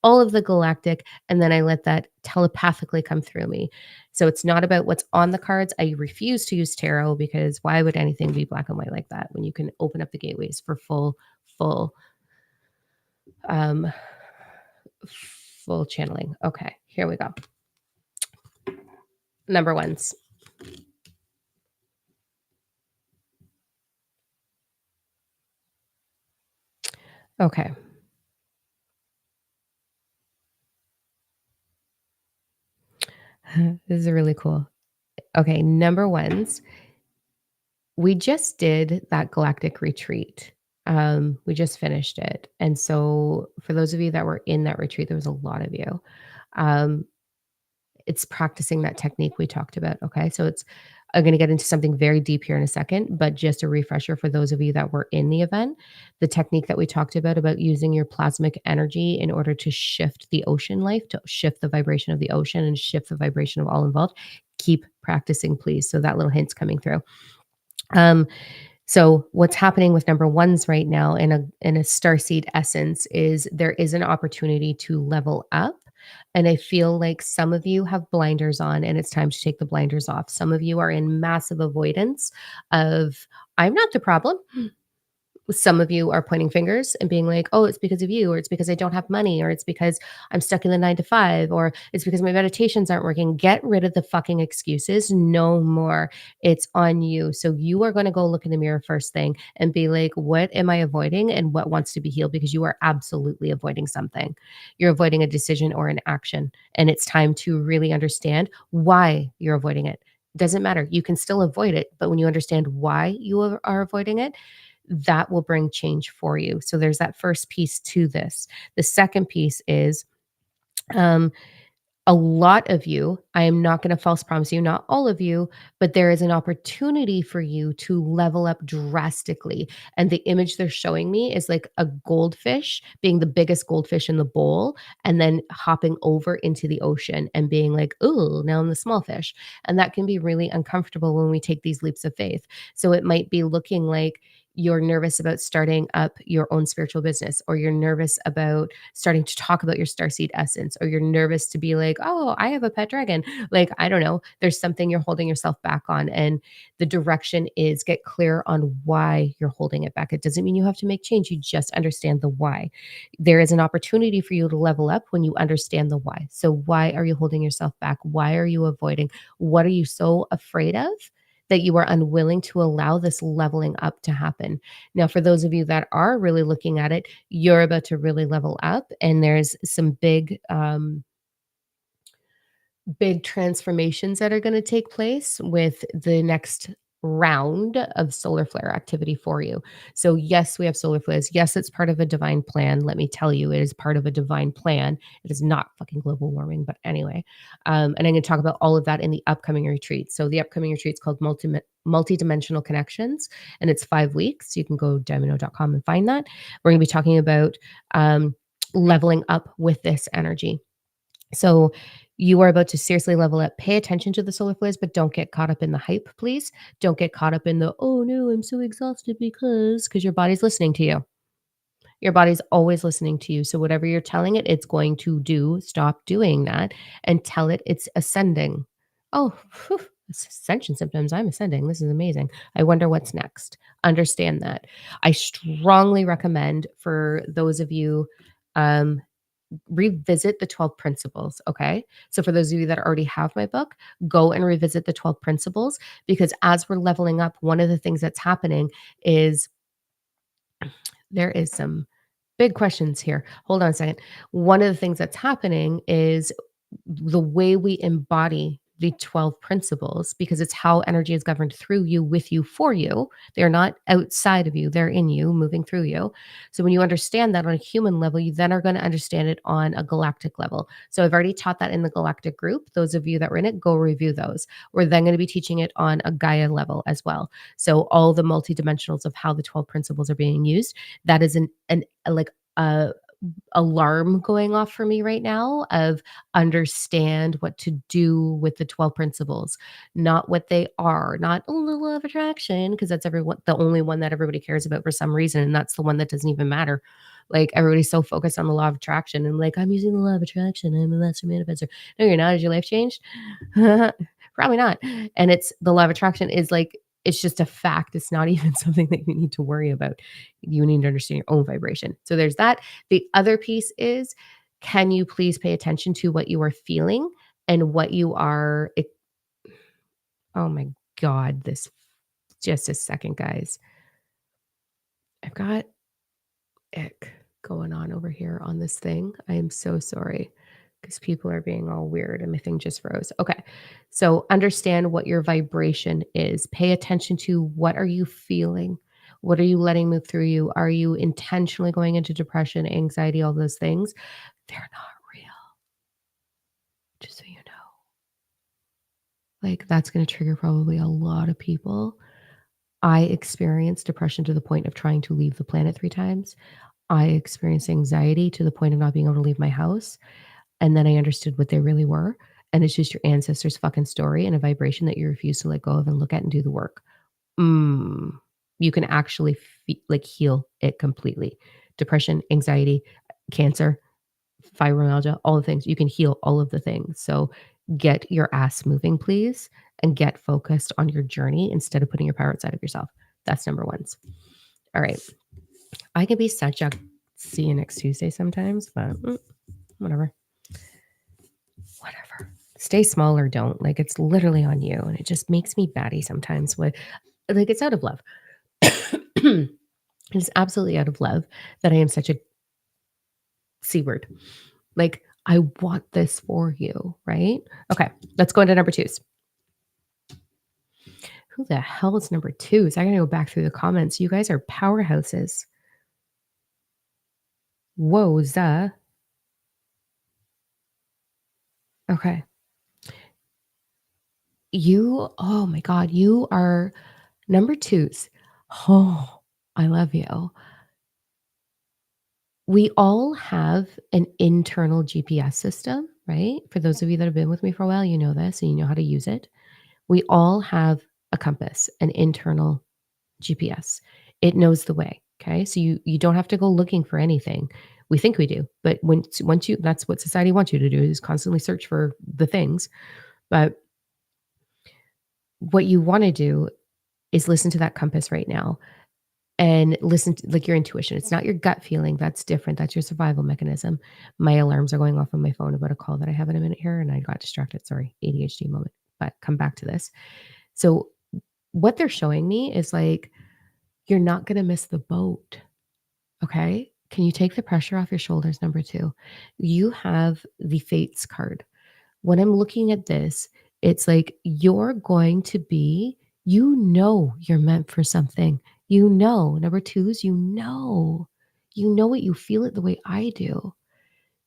all of the galactic, and then I let that telepathically come through me. So it's not about what's on the cards. I refuse to use tarot because why would anything be black and white like that when you can open up the gateways for full, um, full channeling? Okay, here we go. Number ones. Okay. This is really cool. Okay, number ones. We just did that galactic retreat. We just finished it. And so for those of you that were in that retreat, there was a lot of you. Um, it's practicing that technique we talked about. Okay. So I'm going to get into something very deep here in a second, but just a refresher for those of you that were in the event, the technique that we talked about using your plasmic energy in order to shift the ocean life, to shift the vibration of the ocean and shift the vibration of all involved. Keep practicing, please. So that little hint's coming through. Um, so what's happening with number ones right now in a starseed essence is there is an opportunity to level up. And I feel like some of you have blinders on and it's time to take the blinders off. Some of you are in massive avoidance of, I'm not the problem. Some of you are pointing fingers and being like, oh, it's because of you, or it's because I don't have money, or it's because I'm stuck in the 9 to 5, or it's because my meditations aren't working. Get rid of the fucking excuses. No more. It's on you. So you are going to go look in the mirror first thing and be like, what am I avoiding and what wants to be healed? Because you are absolutely avoiding something. You're avoiding a decision or an action. And it's time to really understand why you're avoiding it. Doesn't matter. You can still avoid it, but when you understand why you are avoiding it, that will bring change for you. So there's that first piece to this. The second piece is um, a lot of you, I am not going to false promise you, not all of you, but there is an opportunity for you to level up drastically. And the image they're showing me is like a goldfish being the biggest goldfish in the bowl and then hopping over into the ocean and being like, oh, now I'm the small fish. And that can be really uncomfortable when we take these leaps of faith. So it might be looking like you're nervous about starting up your own spiritual business, or you're nervous about starting to talk about your starseed essence, or you're nervous to be like, oh, I have a pet dragon. Like, I don't know, there's something you're holding yourself back on. And the direction is get clear on why you're holding it back. It doesn't mean you have to make change. You just understand the why. There is an opportunity for you to level up when you understand the why. So why are you holding yourself back? Why are you avoiding? What are you so afraid of that you are unwilling to allow this leveling up to happen? Now, for those of you that are really looking at it, you're about to really level up, and there's some big transformations that are going to take place with the next round of solar flare activity for you. So yes, we have solar flares. Yes, it's part of a divine plan. Let me tell you, it is part of a divine plan. It is not fucking global warming, but anyway. And I'm going to talk about all of that in the upcoming retreat. So the upcoming retreat is called Multidimensional Connections, and it's 5 weeks. You can go domino.com and find that. We're going to be talking about leveling up with this energy. So you are about to seriously level up. Pay attention to the solar flares, but don't get caught up in the hype, please. Don't get caught up in the, oh no, I'm so exhausted because your body's listening to you. Your body's always listening to you. So whatever you're telling it, it's going to do. Stop doing that and tell it it's ascending. Oh, whew, it's ascension symptoms. I'm ascending. This is amazing. I wonder what's next. Understand that. I strongly recommend for those of you um, revisit the 12 principles. Okay. So, for those of you that already have my book, go and revisit the 12 principles, because as we're leveling up, one of the things that's happening is there is some big questions here. Hold on a second. One of the things that's happening is the way we embody the 12 principles because it's how energy is governed through you, with you, for you. They're not outside of you, they're in you, moving through you. So when you understand that on a human level, you then are going to understand it on a galactic level. So I've already taught that in the galactic group. Those of you that were in it, go review those. We're then going to be teaching it on a Gaia level as well. So all the multidimensionals of how the 12 principles are being used, that is an like a alarm going off for me right now of understand what to do with the 12 principles, not what they are, not oh, the law of attraction, because that's everyone the only one that everybody cares about for some reason. And that's the one that doesn't even matter. Like everybody's so focused on the law of attraction and like, I'm using the law of attraction. I'm a master manifestor. No, you're not. Has your life changed? Probably not. And it's the law of attraction is like, it's just a fact. It's not even something that you need to worry about. You need to understand your own vibration. So there's that. The other piece is, can you please pay attention to what you are feeling and what you are oh my god, this just a second, guys. I've got ick going on over here on this thing. I am so sorry because people are being all weird and my thing just froze. Okay. So understand what your vibration is. Pay attention to what are you feeling? What are you letting move through you? Are you intentionally going into depression, anxiety, all those things? They're not real, just so you know. Like that's going to trigger probably a lot of people. I experienced depression to the point of trying to leave the planet 3 times. I experienced anxiety to the point of not being able to leave my house. And then I understood what they really were. And it's just your ancestors' fucking story and a vibration that you refuse to let go of and look at and do the work. Mm. You can actually like heal it completely. Depression, anxiety, cancer, fibromyalgia, all the things. You can heal all of the things. So get your ass moving, please, and get focused on your journey instead of putting your power outside of yourself. That's number one. All right. I can be such a see you next Tuesday sometimes, but whatever. Whatever. Stay small or don't. Like it's literally on you. And it just makes me batty sometimes with like it's out of love. It's absolutely out of love that I am such a C word. Like I want this for you, right? Okay, let's go into number twos. Who the hell is number twos? I gotta go back through the comments. You guys are powerhouses. Wowza. Okay. Oh my God, you are number twos. Oh, I love you. We all have an internal GPS system, right? For those of you that have been with me for a while, you know this and you know how to use it. We all have a compass, an internal GPS. It knows the way. Okay. So you don't have to go looking for anything. We think we do, but once you that's what society wants you to do is constantly search for the things. But what you want to do is listen to that compass right now and listen to like your intuition. It's not your gut feeling. That's different. That's your survival mechanism. My alarms are going off on my phone about a call that I have in a minute here and I got distracted. Sorry, ADHD moment, but come back to this. So what they're showing me is like, you're not going to miss the boat. Okay. Can you take the pressure off your shoulders? Number two, you have the fates card. When I'm looking at this, it's like you're going to be, you're meant for something. Number twos, you know it, you feel it the way I do.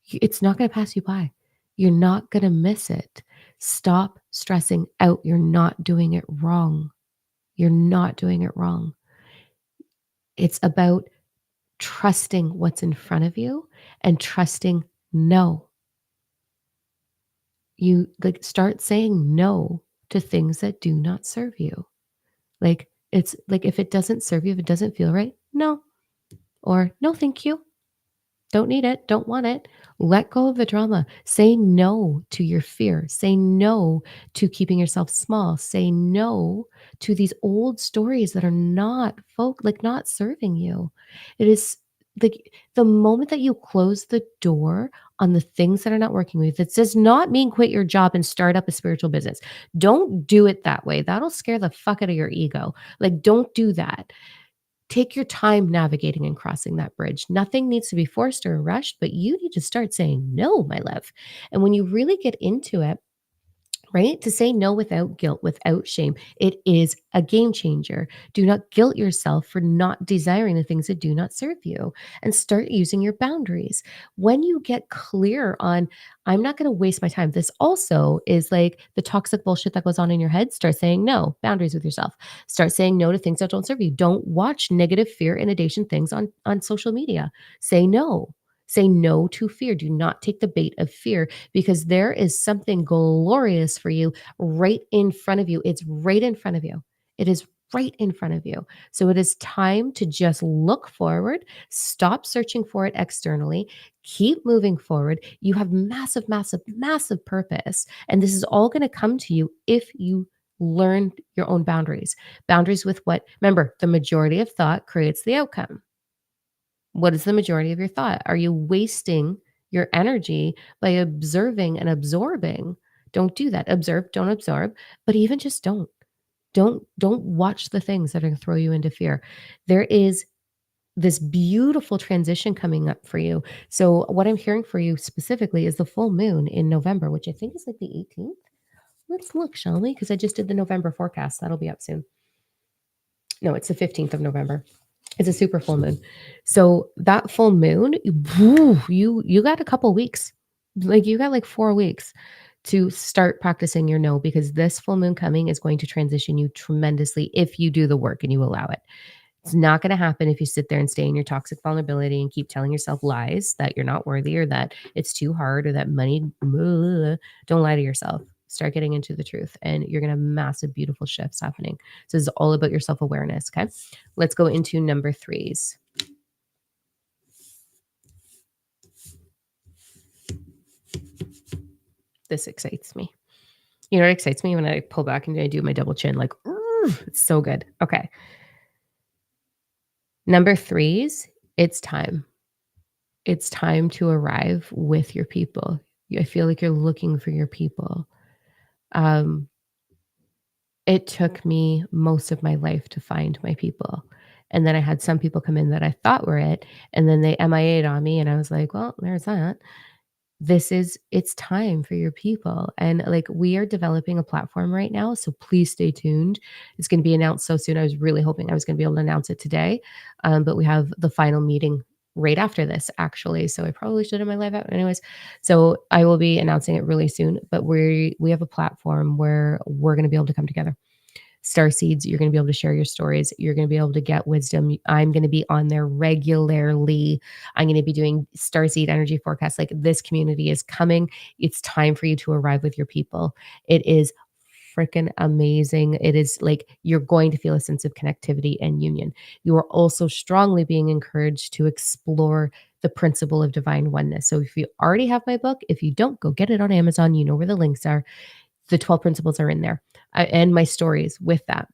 It's not going to pass you by. You're not going to miss it. Stop stressing out. You're not doing it wrong. You're not doing it wrong. It's about trusting what's in front of you and trusting no. You like start saying no to things that do not serve you. Like it's like if it doesn't serve you, if it doesn't feel right, no. Or no, thank you. Don't need it, don't want it. Let go of the drama. Say no to your fear. Say no to keeping yourself small. Say no to these old stories that are not not serving you. It is like the moment that you close the door on the things that are not working with, it does not mean quit your job and start up a spiritual business. Don't do it that way. That'll scare the fuck out of your ego. Like, don't do that. Take your time navigating and crossing that bridge. Nothing needs to be forced or rushed, but you need to start saying no, my love. And when you really get into it, right? To say no without guilt, without shame. It is a game changer. Do not guilt yourself for not desiring the things that do not serve you and start using your boundaries. When you get clear on, I'm not going to waste my time. This also is like the toxic bullshit that goes on in your head. Start saying no, boundaries with yourself. Start saying no to things that don't serve you. Don't watch negative fear inundation things on social media. Say no. Say no to fear. Do not take the bait of fear because there is something glorious for you right in front of you. It's right in front of you. It is right in front of you. So it is time to just look forward, stop searching for it externally, keep moving forward. You have massive, massive, massive purpose. And this is all going to come to you if you learn your own boundaries. Boundaries with what? Remember, the majority of thought creates the outcome. What is the majority of your thought? Are you wasting your energy by observing and absorbing? Don't do that. Observe, don't absorb, but even just don't. Don't watch the things that are going to throw you into fear. There is this beautiful transition coming up for you. So what I'm hearing for you specifically is the full moon in November, which I think is like the 18th. Let's look, shall we? Because I just did the November forecast. That'll be up soon. No, it's the 15th of November. It's a super full moon. So that full moon, you got a couple weeks. Like you got like 4 weeks to start practicing your no because this full moon coming is going to transition you tremendously if you do the work and you allow it. It's not going to happen if you sit there and stay in your toxic vulnerability and keep telling yourself lies that you're not worthy or that it's too hard or that money. Don't lie to yourself. Start getting into the truth, and you're going to have massive, beautiful shifts happening. So, this is all about your self awareness. Okay. Let's go into number threes. This excites me. You know what excites me when I pull back and I do my double chin? Like, it's so good. Okay. Number threes, it's time. It's time to arrive with your people. I feel like you're looking for your people. Um, it took me most of my life to find my people. And then I had some people come in that I thought were it, and then they MIA'd on me, and I was like, well, there's that. It's time for your people. And like we are developing a platform right now. So please stay tuned. It's going to be announced so soon. I was really hoping I was going to be able to announce it today. But we have the final meeting right after this, actually. So I probably should have my live out. Anyways, so I will be announcing it really soon. But we have a platform where we're going to be able to come together. Starseeds, you're going to be able to share your stories. You're going to be able to get wisdom. I'm going to be on there regularly. I'm going to be doing Starseed energy forecasts. Like this community is coming. It's time for you to arrive with your people. It is freaking amazing. It is like you're going to feel a sense of connectivity and union. You are also strongly being encouraged to explore the principle of divine oneness. So if you already have my book, if you don't, go get it on Amazon. You know where the links are. The 12 principles are in there and my stories with that.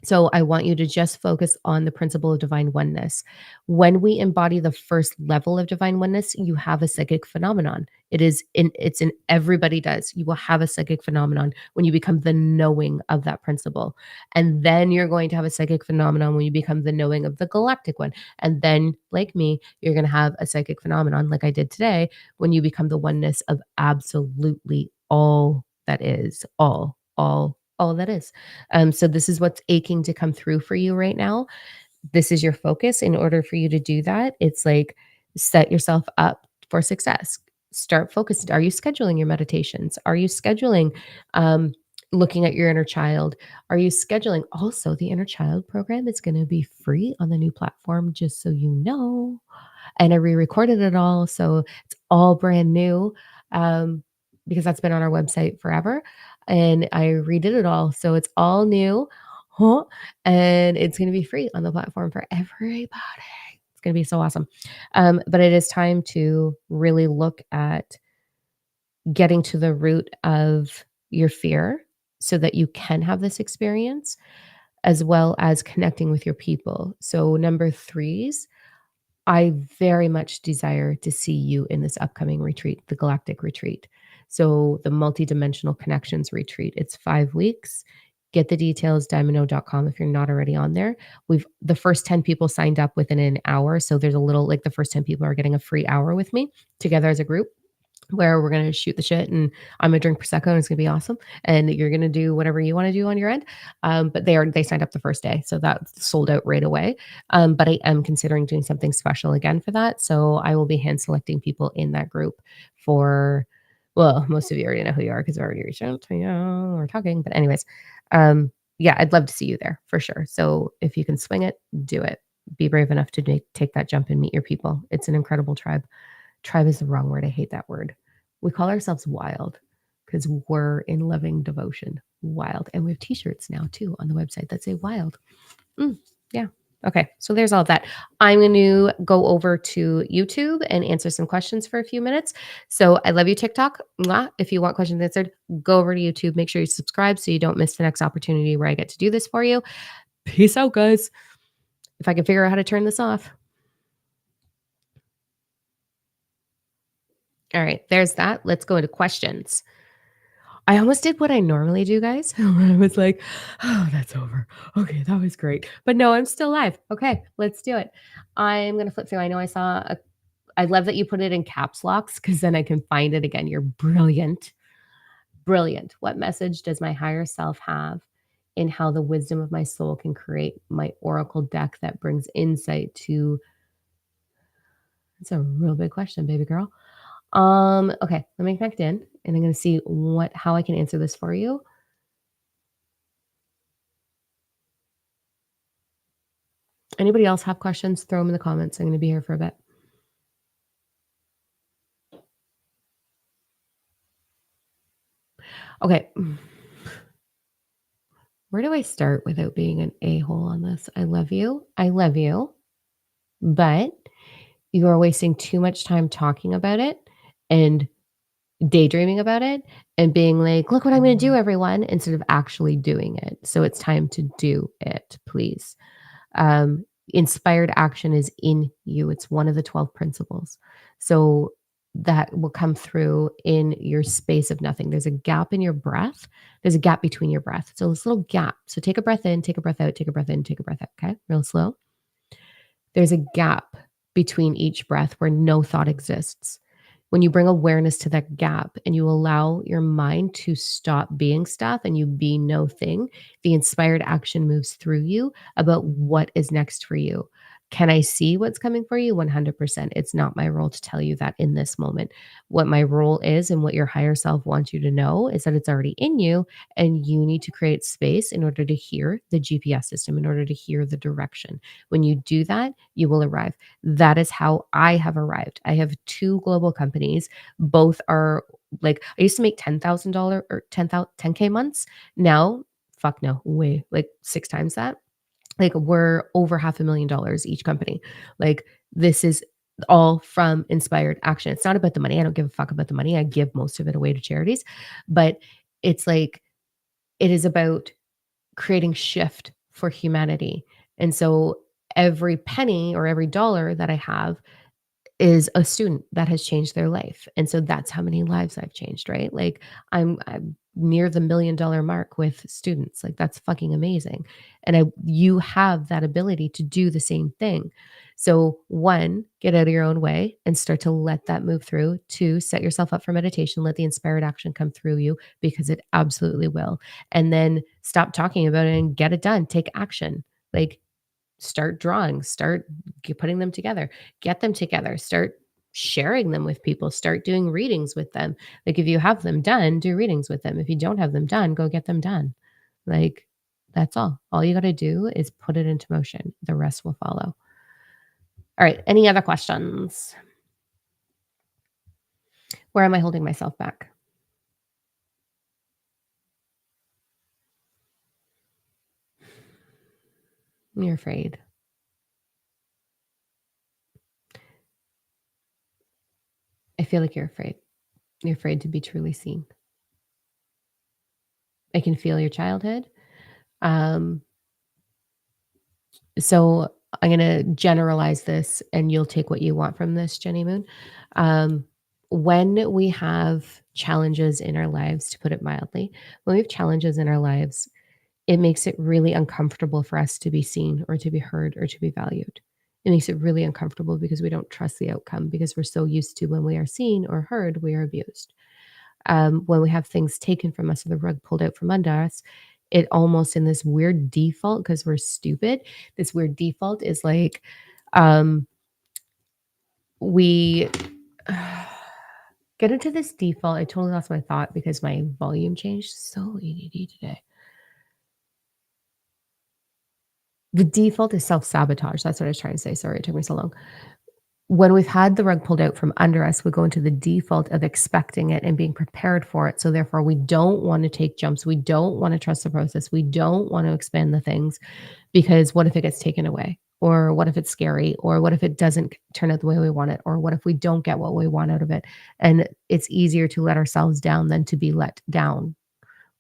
So I want you to just focus on the principle of divine oneness. When we embody the first level of divine oneness, you have a psychic phenomenon. It's in everybody does. You will have a psychic phenomenon when you become the knowing of that principle. And then you're going to have a psychic phenomenon when you become the knowing of the galactic one. And then, like me, you're going to have a psychic phenomenon like I did today when you become the oneness of absolutely all that is, all that is. So this is what's aching to come through for you right now. This is your focus. In order for you to do that, it's like set yourself up for success. Start focused. Are you scheduling your meditations? Are you scheduling looking at your inner child? Are you scheduling also the inner child program is going to be free on the new platform, just so you know. And I re-recorded it all, so it's all brand new. Because that's been on our website forever. And I redid it all. So it's all new. Huh? And it's going to be free on the platform for everybody. It's going to be so awesome. But it is time to really look at getting to the root of your fear so that you can have this experience, as well as connecting with your people. So, number threes, I very much desire to see you in this upcoming retreat, the Galactic Retreat. So the Multidimensional Connections Retreat. It's 5 weeks. Get the details, diamondo.com if you're not already on there. The first 10 people signed up within an hour. So there's a little like the first 10 people are getting a free hour with me together as a group. where we're gonna shoot the shit and I'm gonna drink prosecco and it's gonna be awesome, and you're gonna do whatever you wanna do on your end. But they signed up the first day, so that sold out right away. But I am considering doing something special again for that. So I will be hand selecting people in that group for well, most of you already know who you are because I already reached out to you. We're talking. But anyways, yeah, I'd love to see you there for sure. So if you can swing it, do it. Be brave enough to take that jump and meet your people. It's an incredible tribe. Tribe is the wrong word. I hate that word. We call ourselves wild because we're in loving devotion. Wild. And we have t-shirts now too on the website that say wild. Mm, yeah. Okay. So there's all of that. I'm going to go over to YouTube and answer some questions for a few minutes. So I love you, TikTok. Mwah. If you want questions answered, go over to YouTube. Make sure you subscribe so you don't miss the next opportunity where I get to do this for you. Peace out, guys. If I can figure out how to turn this off. All right. There's that. Let's go into questions. I almost did what I normally do, guys. I was like, "Oh, that's over. Okay, that was great." But no, I'm still live. Okay, let's do it. I'm gonna flip through. I know I love that you put it in caps locks because then I can find it again. You're brilliant. Brilliant. What message does my higher self have in how the wisdom of my soul can create my oracle deck that brings insight to it's a real big question, baby girl. Okay, let me connect in and I'm gonna see how I can answer this for you. Anybody else have questions? Throw them in the comments. I'm going to be here for a bit. Okay. Where do I start without being an a-hole on this? I love you. I love you. But you are wasting too much time talking about it and daydreaming about it and being like, look what I'm going to do, everyone, instead of actually doing it. So it's time to do it, please. Inspired action is in you. It's one of the 12 principles. So that will come through in your space of nothing. There's a gap in your breath. There's a gap between your breath. So this little gap. So take a breath in, take a breath out, take a breath in, take a breath out. Okay. Real slow. There's a gap between each breath where no thought exists. When you bring awareness to that gap and you allow your mind to stop being stuff and you be no thing, the inspired action moves through you about what is next for you. Can I see what's coming for you? 100%. It's not my role to tell you that in this moment. What my role is and what your higher self wants you to know is that it's already in you and you need to create space in order to hear the GPS system, in order to hear the direction. When you do that, you will arrive. That is how I have arrived. I have 2 global companies. Both are like I used to make $10,000 or 10K months. Now, fuck no, way like 6 times that. Like we're over half $500,000 each company. Like this is all from inspired action. It's not about the money. I don't give a fuck about the money. I give most of it away to charities. But it's like it is about creating shift for humanity. And so every penny or every dollar that I have is a student that has changed their life. And so that's how many lives I've changed, right? Like I'm near the $1,000,000 mark with students. Like that's fucking amazing. And you have that ability to do the same thing. So one, get out of your own way and start to let that move through. Two, set yourself up for meditation, let the inspired action come through you because it absolutely will. And then stop talking about it and get it done. Take action. Like start drawing, start putting them together, get them together, start sharing them with people, start doing readings with them. Like if you have them done, do readings with them. If you don't have them done, go get them done. Like that's all. All you got to do is put it into motion. The rest will follow. All right. Any other questions? Where am I holding myself back? You're afraid. I feel like you're afraid. You're afraid to be truly seen. I can feel your childhood. Um, So I'm going to generalize this and you'll take what you want from this, Jenny Moon. Um, when we have challenges in our lives, to put it mildly, when we have challenges in our lives, it makes it really uncomfortable for us to be seen or to be heard or to be valued. It makes it really uncomfortable because we don't trust the outcome because we're so used to when we are seen or heard, we are abused. When we have things taken from us or the rug pulled out from under us, it almost in this weird default because we're stupid. This weird default is like um, we get into this default. I totally lost my thought because my volume changed. So ADD today. The default is self sabotage. That's what I was trying to say. Sorry, it took me so long. When we've had the rug pulled out from under us, we go into the default of expecting it and being prepared for it. So therefore, we don't want to take jumps. We don't want to trust the process. We don't want to expand the things because what if it gets taken away? Or what if it's scary? Or what if it doesn't turn out the way we want it? Or what if we don't get what we want out of it? And it's easier to let ourselves down than to be let down.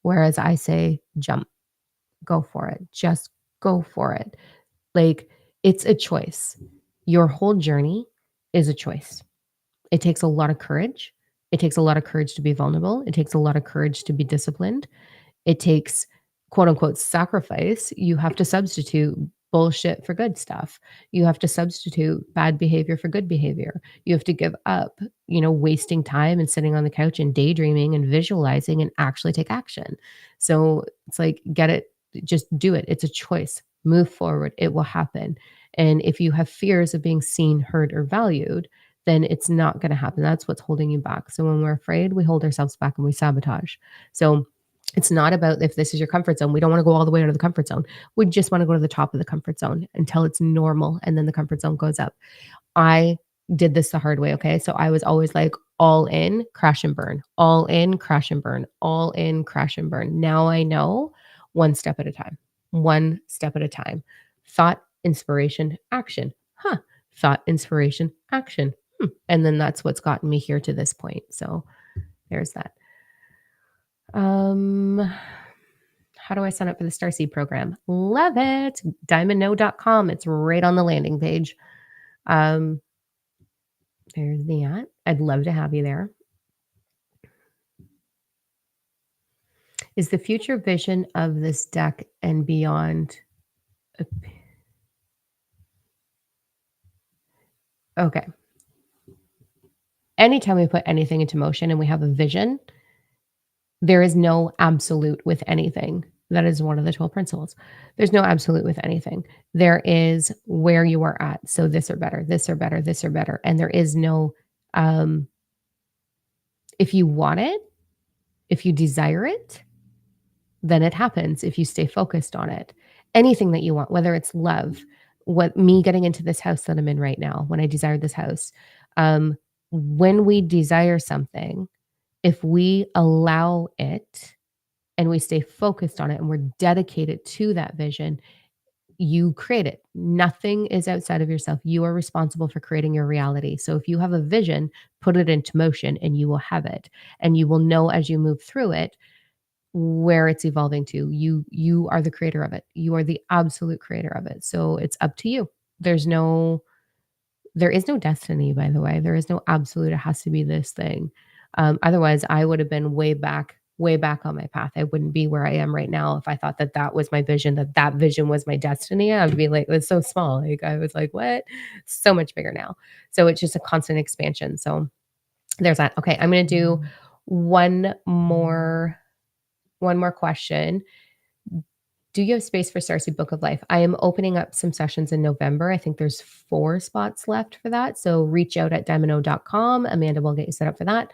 Whereas I say, jump, go for it. Just go for it. Like, it's a choice. Your whole journey is a choice. It takes a lot of courage. It takes a lot of courage to be vulnerable. It takes a lot of courage to be disciplined. It takes quote unquote sacrifice. You have to substitute bullshit for good stuff. You have to substitute bad behavior for good behavior. You have to give up, wasting time and sitting on the couch and daydreaming and visualizing and actually take action. So it's like, get it, just do it. It's a choice. Move forward. It will happen. And if you have fears of being seen, heard, or valued, then it's not going to happen. That's what's holding you back. So when we're afraid, we hold ourselves back and we sabotage. So it's not about if this is your comfort zone. We don't want to go all the way out of the comfort zone. We just want to go to the top of the comfort zone until it's normal and then the comfort zone goes up. I did this the hard way, okay? So I was always like all in, crash and burn, all in, crash and burn, all in, crash and burn. Now I know one step at a time, one step at a time. Thought, inspiration, action. Huh. Thought, inspiration, action. And then that's what's gotten me here to this point. So there's that. How do I sign up for the Starseed program? Love it. Diamondno.com. It's right on the landing page. Um, there's the at. I'd love to have you there. Is the future vision of this deck and beyond? Okay. Anytime we put anything into motion and we have a vision, there is no absolute with anything. That is one of the 12 principles. There's no absolute with anything. There is where you are at. So this or better, this or better, this or better. And there is no, um, if you want it, if you desire it, then it happens if you stay focused on it. Anything that you want, whether it's love, what me getting into this house that I'm in right now, when I desired this house, um, when we desire something, if we allow it and we stay focused on it and we're dedicated to that vision, you create it. Nothing is outside of yourself. You are responsible for creating your reality. So if you have a vision, put it into motion and you will have it. And you will know as you move through it where it's evolving to. You are the creator of it. You are the absolute creator of it. So it's up to you. There's no there is no destiny, by the way. There is no absolute, it has to be this thing. Otherwise, I would have been way back on my path. I wouldn't be where I am right now if I thought that that was my vision, that that vision was my destiny. I would be like, it's so small. Like I was like, what? So much bigger now. So it's just a constant expansion. So there's that. Okay, I'm going to do one more one more question. Do you have space for Starseed Book of Life? I am opening up some sessions in November. I think there's 4 spots left for that. So reach out at diamond.com. Amanda will get you set up for that.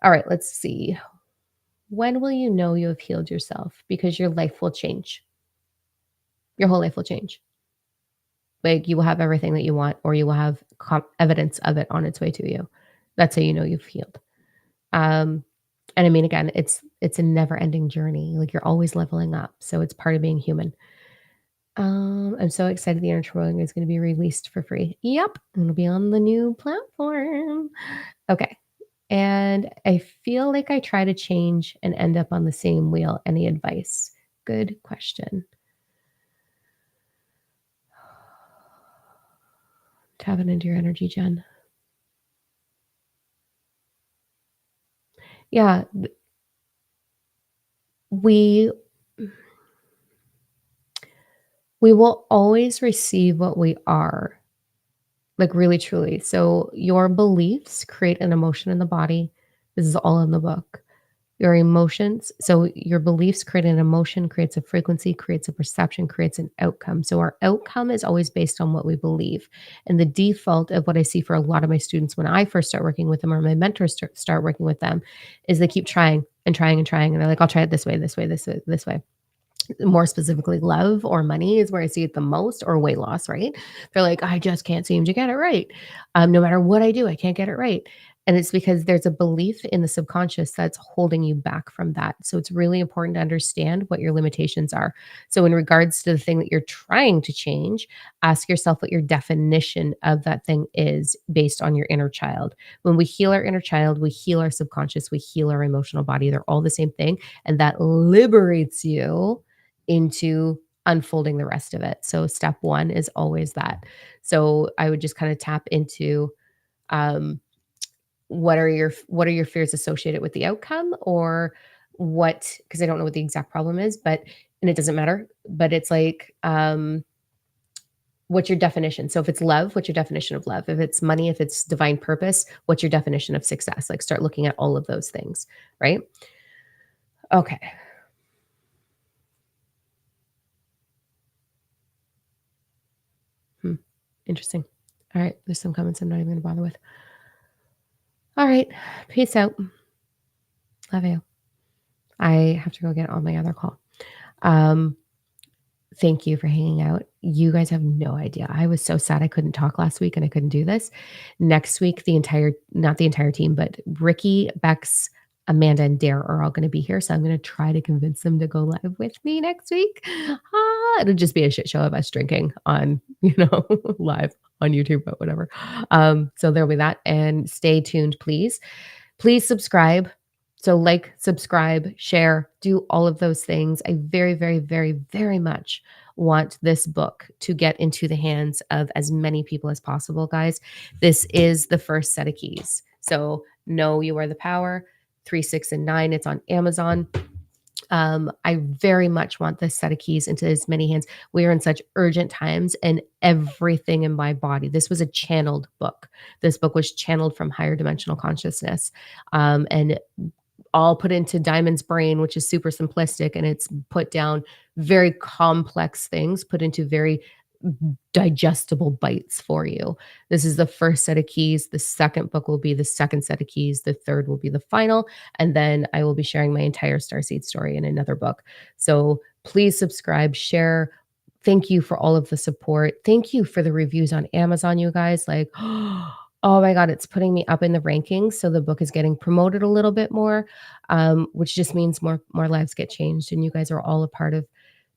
All right, let's see. When will you know you have healed yourself? Because your life will change. Your whole life will change. Like you will have everything that you want, or you will have evidence of it on its way to you. That's how you know you've healed. Um, and I mean, again, it's a never ending journey. Like you're always leveling up. So it's part of being human. I'm so excited the inner trolling is going to be released for free. Yep, it'll be on the new platform. Okay. And I feel like I try to change and end up on the same wheel. Any advice? Good question. Tapping into your energy, Jen. Yeah, we we will always receive what we are. like really truly. So your beliefs create an emotion in the body. This is all in the book. Your emotions, so your beliefs create an emotion, creates a frequency, creates a perception, creates an outcome. So our outcome is always based on what we believe. And the default of what I see for a lot of my students when I first start working with them or my mentors start working with them is they keep trying and trying and trying. And they're like, I'll try it this way, this way, this way, this way. More specifically, love or money is where I see it the most, or weight loss, right? They're like, I just can't seem to get it right. No matter what I do, I can't get it right. And it's because there's a belief in the subconscious that's holding you back from that. So it's really important to understand what your limitations are. So, in regards to the thing that you're trying to change, ask yourself what your definition of that thing is based on your inner child. When we heal our inner child, we heal our subconscious, we heal our emotional body. They're all the same thing. And that liberates you into unfolding the rest of it. So step 1 is always that. So I would just kind of tap into um what are your fears associated with the outcome, or what, because I don't know what the exact problem is, but and it doesn't matter, but it's like what's your definition? So if it's love, what's your definition of love? If it's money, if it's divine purpose, what's your definition of success? Like start looking at all of those things, right? Okay. Hmm. Interesting. All right. There's some comments I'm not even going to bother with. All right. Peace out. Love you. I have to go get on my other call. Um, Thank you for hanging out. You guys have no idea. I was so sad I couldn't talk last week and I couldn't do this. Next week, not the entire team, but Ricky, Bex, Amanda, and Dare are all going to be here. So I'm going to try to convince them to go live with me next week. It'll just be a shit show of us drinking on, live on YouTube, but whatever. So there'll be that. And stay tuned, please. Please subscribe. So like, subscribe, share, do all of those things. I very, very, very, very much want this book to get into the hands of as many people as possible, guys. This is the first set of keys. So know you are the power. 3, 6, and 9. It's on Amazon. I very much want this set of keys into as many hands. We are in such urgent times, and everything in my body. This was a channeled book. This book was channeled from higher dimensional consciousness. And all put into Diamond's brain, which is super simplistic, and it's put down very complex things, put into very digestible bites for you. This is the first set of keys. The second book will be the second set of keys. The third will be the final. And then I will be sharing my entire Starseed story in another book. So please subscribe, share. Thank you for all of the support. Thank you for the reviews on Amazon, you guys. Like, oh my God, it's putting me up in the rankings. So the book is getting promoted a little bit more, which just means more lives get changed. And you guys are all a part of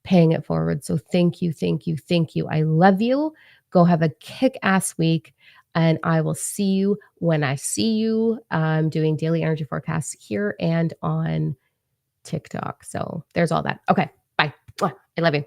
paying it forward. So thank you, thank you, thank you. I love you. Go have a kick-ass week. And I will see you when I see you. I'm doing daily energy forecasts here and on TikTok. So there's all that. Okay. Bye. Mwah. I love you.